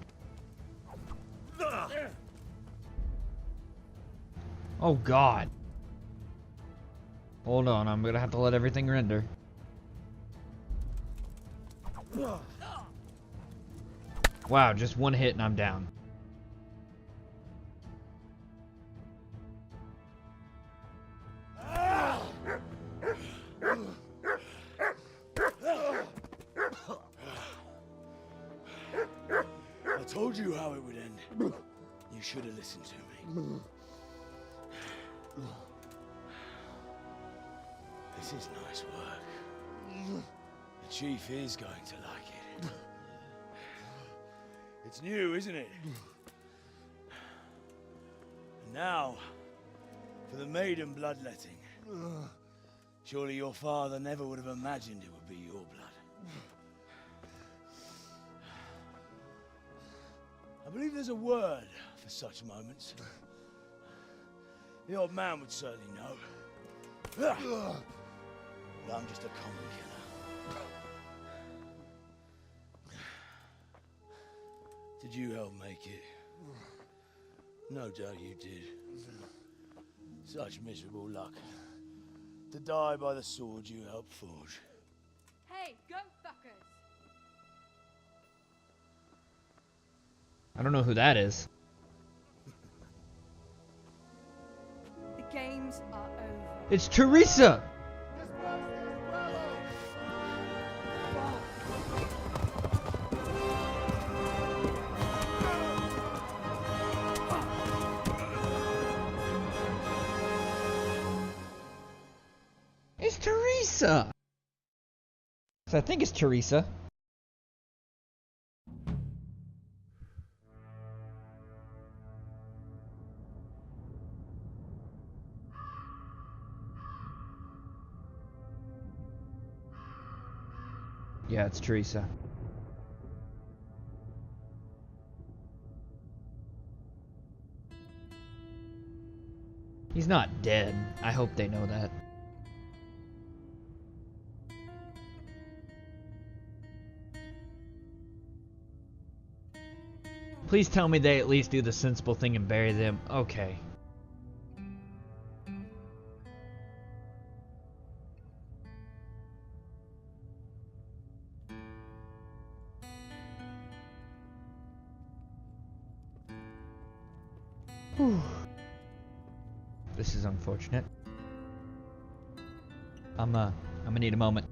Oh god. Hold on, I'm gonna have to let everything render. Wow, just one hit and I'm down. I told you how it would end. You should have listened to me. This is nice work. The chief is going to like it. It's new, isn't it? And now, for the maiden bloodletting. Surely your father never would have imagined it would be your blood. I believe there's a word for such moments. The old man would certainly know. But I'm just a common killer. Did you help make it? No doubt you did. Such miserable luck. To die by the sword you helped forge. Hey, go fuckers! I don't know who that is. The games are over. It's Teresa! It's Teresa! I think it's Teresa. Yeah, it's Teresa. He's not dead. I hope they know that. Please tell me they at least do the sensible thing and bury them. Okay. Whew. This is unfortunate. I'm gonna need a moment.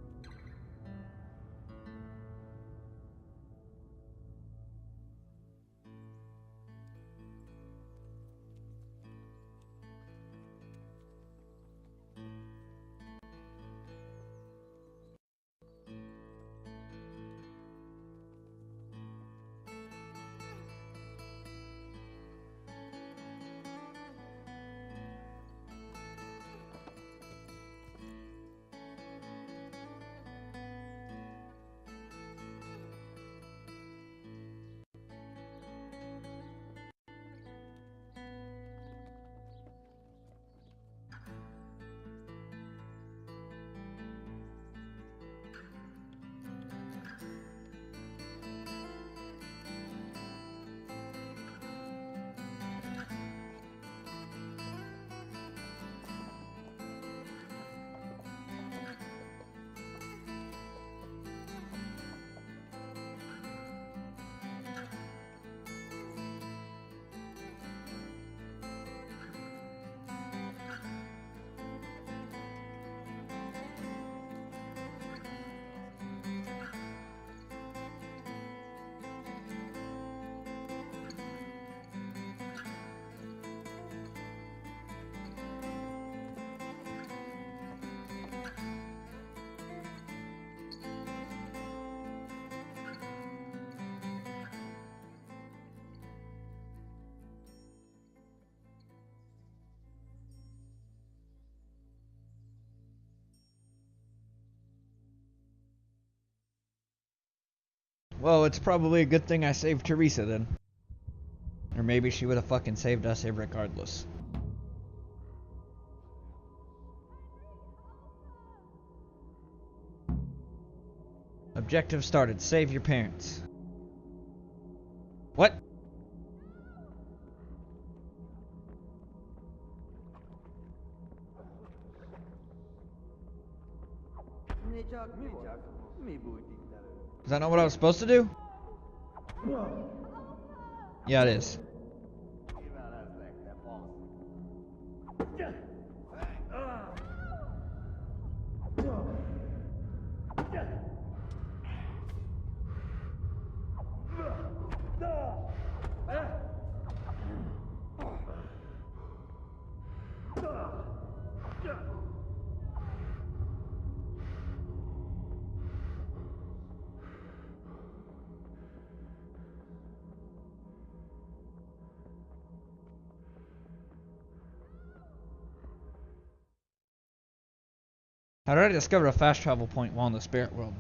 Well, it's probably a good thing I saved Teresa then. Or maybe she would have fucking saved us regardless. Objective started. Save your parents. What? Is that not what I was supposed to do? Yeah, it is. How did I discover a fast travel point while in the spirit world?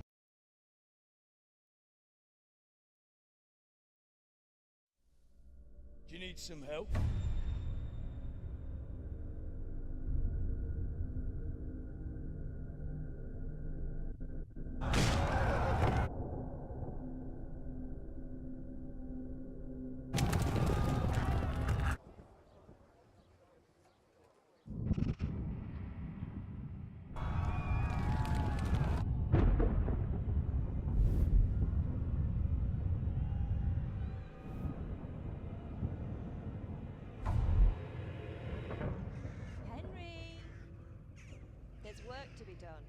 Do you need some help? Henry! There's work to be done.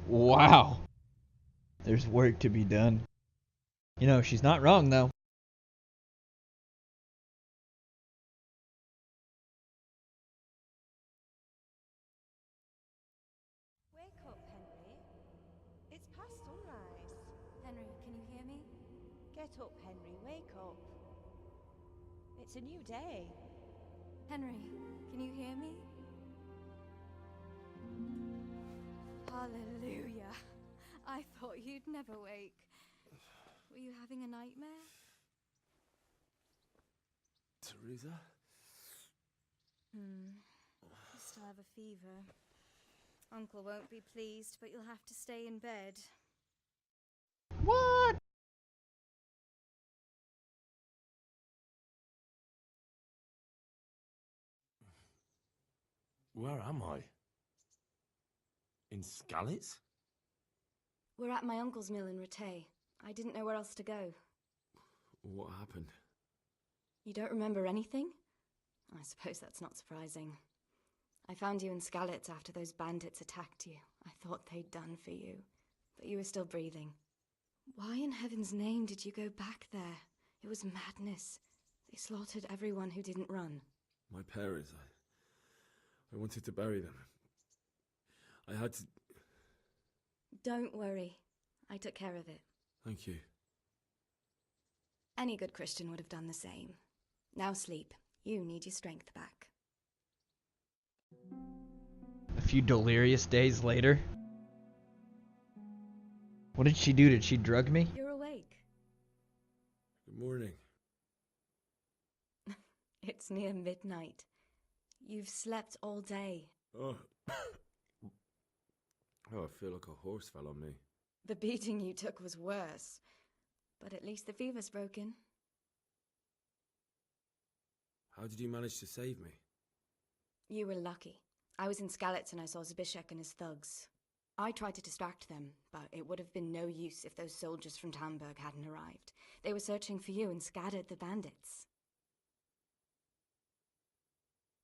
Wow. There's work to be done. You know, she's not wrong though. Wake up, Henry. It's past sunrise. Henry, can you hear me? Get up, Henry. Wake up. It's a new day. Henry, can you hear me? Hallelujah. I thought you'd never wake. Were you having a nightmare? Teresa? You still have a fever. Uncle won't be pleased, but you'll have to stay in bed. What? Where am I? In Skalitz? We're at my uncle's mill in Rattay. I didn't know where else to go. What happened? You don't remember anything? I suppose that's not surprising. I found you in Skalitz after those bandits attacked you. I thought they'd done for you, but you were still breathing. Why in heaven's name did you go back there? It was madness. They slaughtered everyone who didn't run. My parents, I wanted to bury them. I had to... Don't worry. I took care of it. Thank you. Any good Christian would have done the same. Now sleep. You need your strength back. A few delirious days later. What did she do? Did she drug me? You're awake. Good morning. It's near midnight. You've slept all day. Oh. Oh, I feel like a horse fell on me. The beating you took was worse. But at least the fever's broken. How did you manage to save me? You were lucky. I was in Skalitz and I saw Zbyszek and his thugs. I tried to distract them, but it would have been no use if those soldiers from Tamburg hadn't arrived. They were searching for you and scattered the bandits.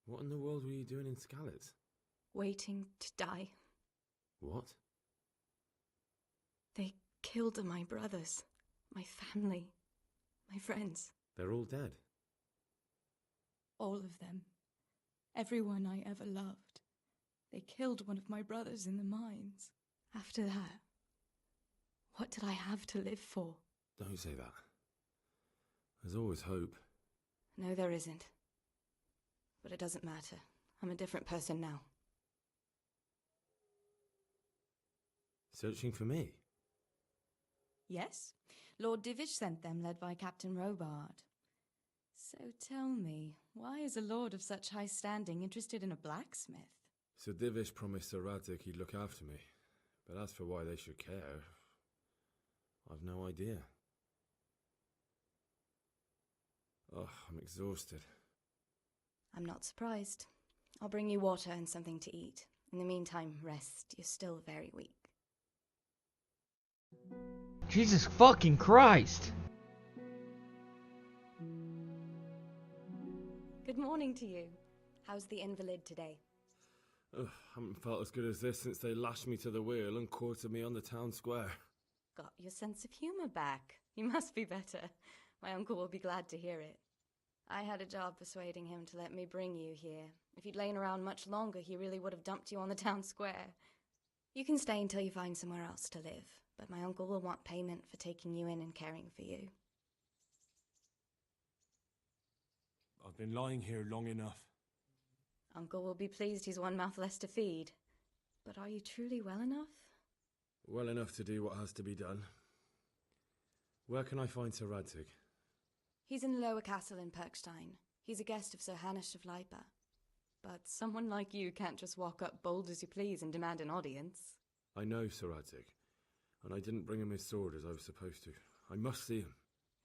What in the world were you doing in Skalitz? Waiting to die. What? They killed my brothers, my family, my friends. They're all dead. All of them. Everyone I ever loved. They killed one of my brothers in the mines. After that, what did I have to live for? Don't say that. There's always hope. No, there isn't. But it doesn't matter. I'm a different person now. Searching for me? Yes, Lord Divish sent them, led by Captain Robard. So tell me, why is a lord of such high standing interested in a blacksmith? Sir Divish promised Sir Radzig he'd look after me, but as for why they should care, I've no idea. Oh, I'm exhausted. I'm not surprised. I'll bring you water and something to eat. In the meantime, rest. You're still very weak. Jesus fucking Christ! Good morning to you. How's the invalid today? Ugh, haven't felt as good as this since they lashed me to the wheel and quartered me on the town square. Got your sense of humour back. You must be better. My uncle will be glad to hear it. I had a job persuading him to let me bring you here. If you'd lain around much longer, he really would have dumped you on the town square. You can stay until you find somewhere else to live, but my uncle will want payment for taking you in and caring for you. I've been lying here long enough. Uncle will be pleased he's one mouth less to feed. But are you truly well enough? Well enough to do what has to be done. Where can I find Sir Radzig? He's in the lower castle in Perkstein. He's a guest of Sir Hanush of Leipa. But someone like you can't just walk up bold as you please and demand an audience. I know Sir Radzig, and I didn't bring him his sword as I was supposed to. I must see him.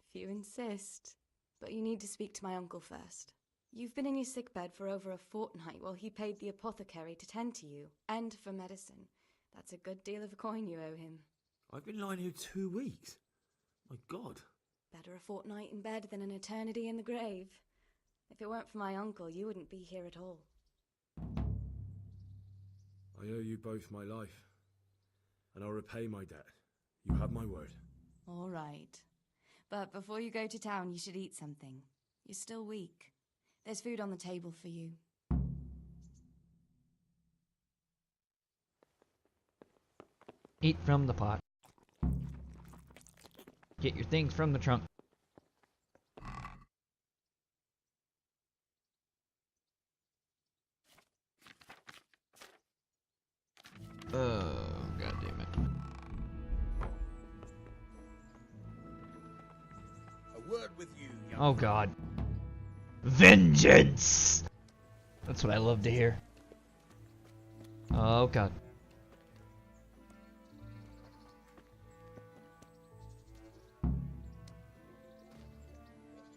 If you insist. But you need to speak to my uncle first. You've been in your sickbed for over a fortnight while he paid the apothecary to tend to you, and for medicine. That's a good deal of a coin you owe him. I've been lying here 2 weeks. My God. Better a fortnight in bed than an eternity in the grave. If it weren't for my uncle, you wouldn't be here at all. I owe you both my life, and I'll repay my debt. You have my word. All right. But before you go to town, you should eat something. You're still weak. There's food on the table for you. Eat from the pot. Get your things from the trunk. Oh, god damn it. A word with you, young Oh god. Vengeance! That's what I love to hear. Oh god.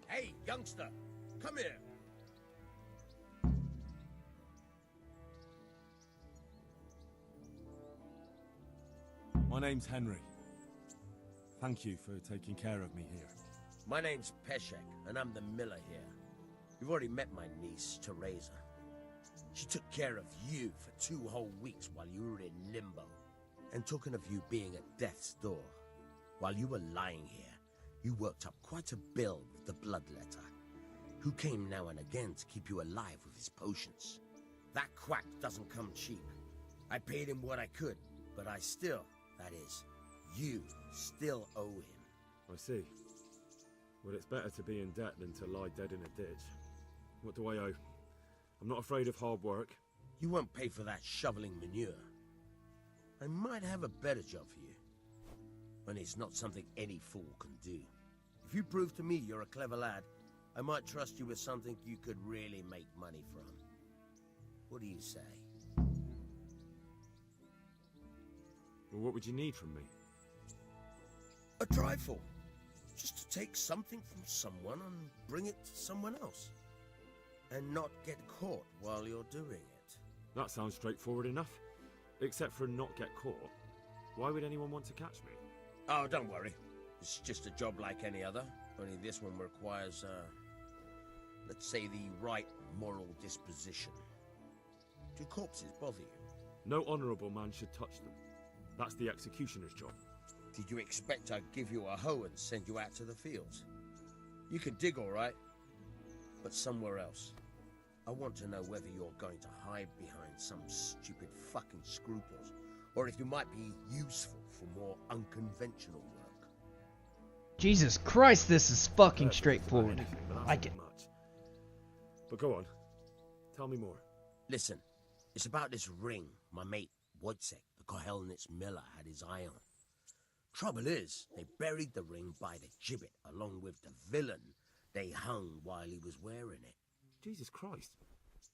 Hey, youngster, come here. My name's Henry. Thank you for taking care of me here. My name's Peshek, and I'm the miller here. You've already met my niece, Teresa. She took care of you for 2 whole weeks while you were in limbo. And talking of you being at death's door, while you were lying here, you worked up quite a bill with the bloodletter, who came now and again to keep you alive with his potions. That quack doesn't come cheap. I paid him what I could, but I still, that is, you still owe him. I see. Well, it's better to be in debt than to lie dead in a ditch. What do I owe? I'm not afraid of hard work. You won't pay for that shoveling manure. I might have a better job for you. And it's not something any fool can do. If you prove to me you're a clever lad, I might trust you with something you could really make money from. What do you say? Well, what would you need from me? A trifle. Just to take something from someone and bring it to someone else. And not get caught while you're doing it. That sounds straightforward enough. Except for not get caught. Why would anyone want to catch me? Oh, don't worry. It's just a job like any other. Only this one requires, let's say the right moral disposition. Do corpses bother you? No honourable man should touch them. That's the executioner's job. Did you expect I'd give you a hoe and send you out to the fields? You can dig all right, but somewhere else. I want to know whether you're going to hide behind some stupid fucking scruples, or if you might be useful for more unconventional work. Jesus Christ, this is fucking straightforward. I like it. But go on. Tell me more. Listen, it's about this ring my mate Wojciech, the Kohelnitz miller had his eye on. Trouble is, they buried the ring by the gibbet along with the villain they hung while he was wearing it. Jesus Christ.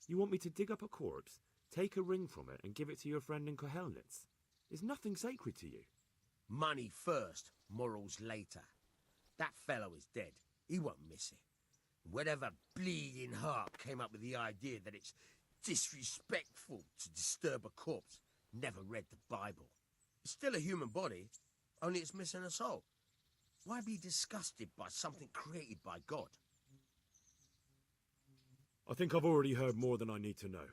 You want me to dig up a corpse, take a ring from it, and give it to your friend in Kohelnitz? Is nothing sacred to you? Money first, morals later. That fellow is dead. He won't miss it. Whatever bleeding heart came up with the idea that it's disrespectful to disturb a corpse never read the Bible. It's still a human body, only it's missing a soul. Why be disgusted by something created by God? I think I've already heard more than I need to know.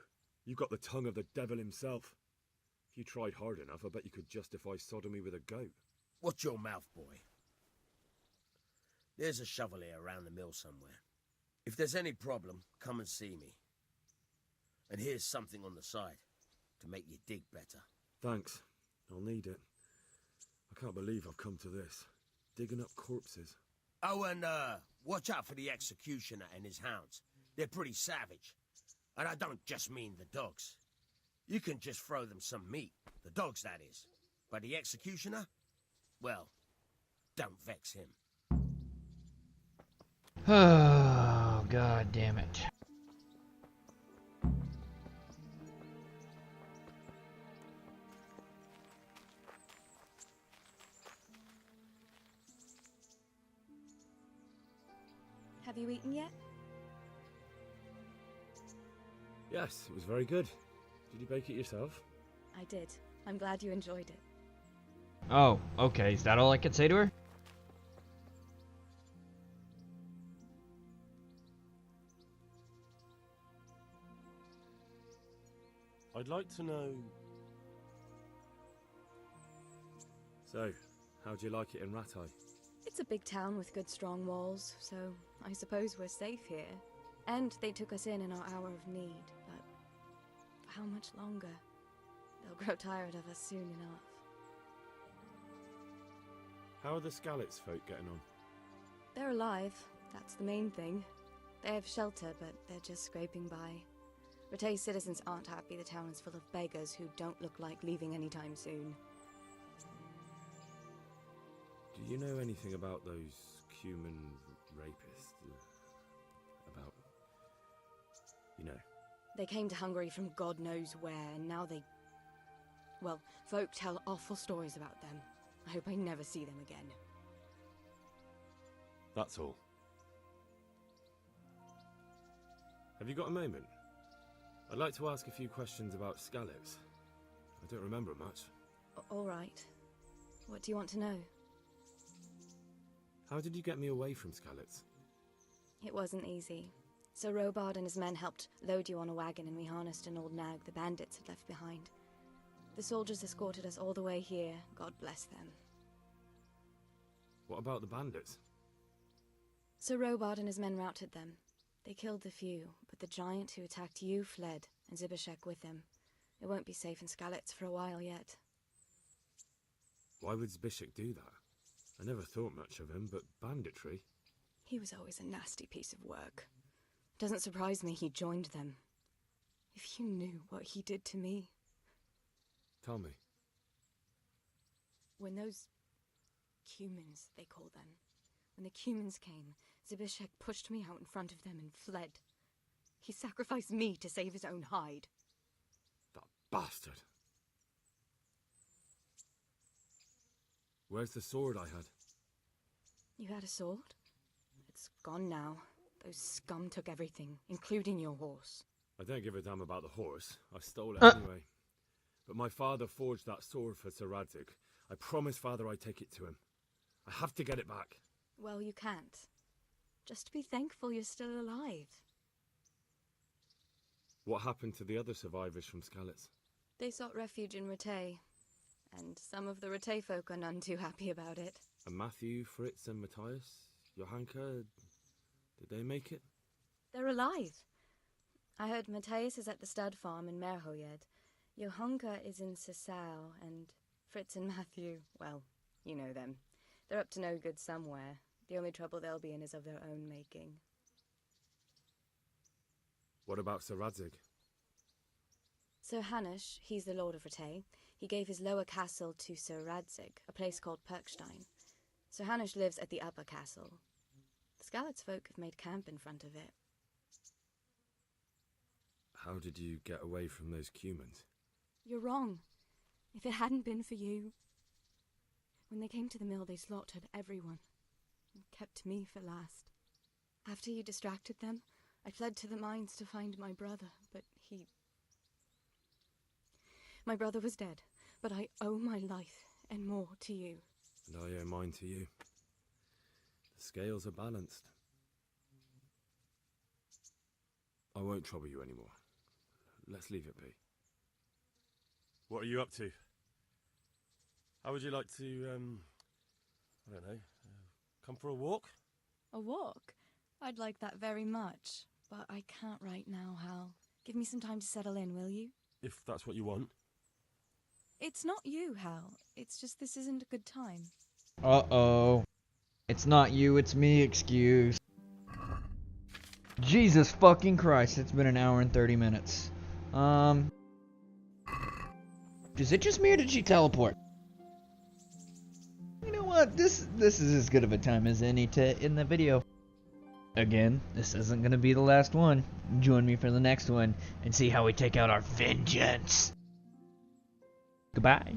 You've got the tongue of the devil himself. If you tried hard enough, I bet you could justify sodomy with a goat. Watch your mouth, boy. There's a shovel here around the mill somewhere. If there's any problem, come and see me. And here's something on the side to make you dig better. Thanks. I'll need it. I can't believe I've come to this. Digging up corpses. Oh, and watch out for the executioner and his hounds. They're pretty savage. And I don't just mean the dogs. You can just throw them some meat. The dogs, that is. But the executioner? Well, don't vex him. Oh, god damn it. Have you eaten yet? Yes, it was very good. Did you bake it yourself? I did. I'm glad you enjoyed it. Oh, okay. Is that all I could say to her? I'd like to know... So, how'd you like it in Ratai? It's a big town with good strong walls, so I suppose we're safe here. And they took us in our hour of need, but for how much longer? They'll grow tired of us soon enough. How are the Skalitz folk getting on? They're alive, that's the main thing. They have shelter, but they're just scraping by. Rattay's citizens aren't happy the town is full of beggars who don't look like leaving anytime soon. Do you know anything about those human rapists? About... you know. They came to Hungary from God knows where, and now they... well, folk tell awful stories about them. I hope I never see them again. That's all. Have you got a moment? I'd like to ask a few questions about Skalitz. I don't remember much. All right. What do you want to know? How did you get me away from Skalitz? It wasn't easy. Sir Robard and his men helped load you on a wagon and we harnessed an old nag the bandits had left behind. The soldiers escorted us all the way here, God bless them. What about the bandits? Sir Robard and his men routed them. They killed the few, but the giant who attacked you fled, and Zibishek with him. It won't be safe in Skalitz for a while yet. Why would Zbishek do that? I never thought much of him, but banditry? He was always a nasty piece of work. Doesn't surprise me he joined them. If you knew what he did to me. Tell me. When those... Cumans, they call them. When the Cumans came, Zibishek pushed me out in front of them and fled. He sacrificed me to save his own hide. That bastard! Where's the sword I had? You had a sword? It's gone now. Those scum took everything, including your horse. I don't give a damn about the horse. I stole it anyway. But my father forged that sword for Sir Radzik. I promised father I'd take it to him. I have to get it back. Well, you can't. Just be thankful you're still alive. What happened to the other survivors from Skalitz? They sought refuge in Rattay, and some of the Rattay folk are none too happy about it. And Matthew, Fritz and Matthias? Johanka? Did they make it? They're alive. I heard Matthias is at the stud farm in Merhojed. Johanka is in Sisau, and Fritz and Matthew, well, you know them. They're up to no good somewhere. The only trouble they'll be in is of their own making. What about Sir Radzik? Sir Hanush, he's the Lord of Rattay. He gave his lower castle to Sir Radzig, a place called Perkstein. Sir Hanush lives at the upper castle. The Skalitz folk have made camp in front of it. How did you get away from those Cumans? You're wrong. If it hadn't been for you... When they came to the mill, they slaughtered everyone. And kept me for last. After you distracted them, I fled to the mines to find my brother, but he... My brother was dead, but I owe my life and more to you. And I owe mine to you. The scales are balanced. I won't trouble you anymore. Let's leave it be. What are you up to? How would you like to, I don't know, come for a walk? A walk? I'd like that very much, but I can't right now, Hal. Give me some time to settle in, will you? If that's what you want. It's not you, Hal. It's just this isn't a good time. Uh-oh. It's not you, it's me excuse. Jesus fucking Christ, it's been an hour and 30 minutes. Is it just me or did she teleport? You know what, this is as good of a time as any to end the video. Again, this isn't gonna be the last one. Join me for the next one and see how we take out our vengeance. Goodbye.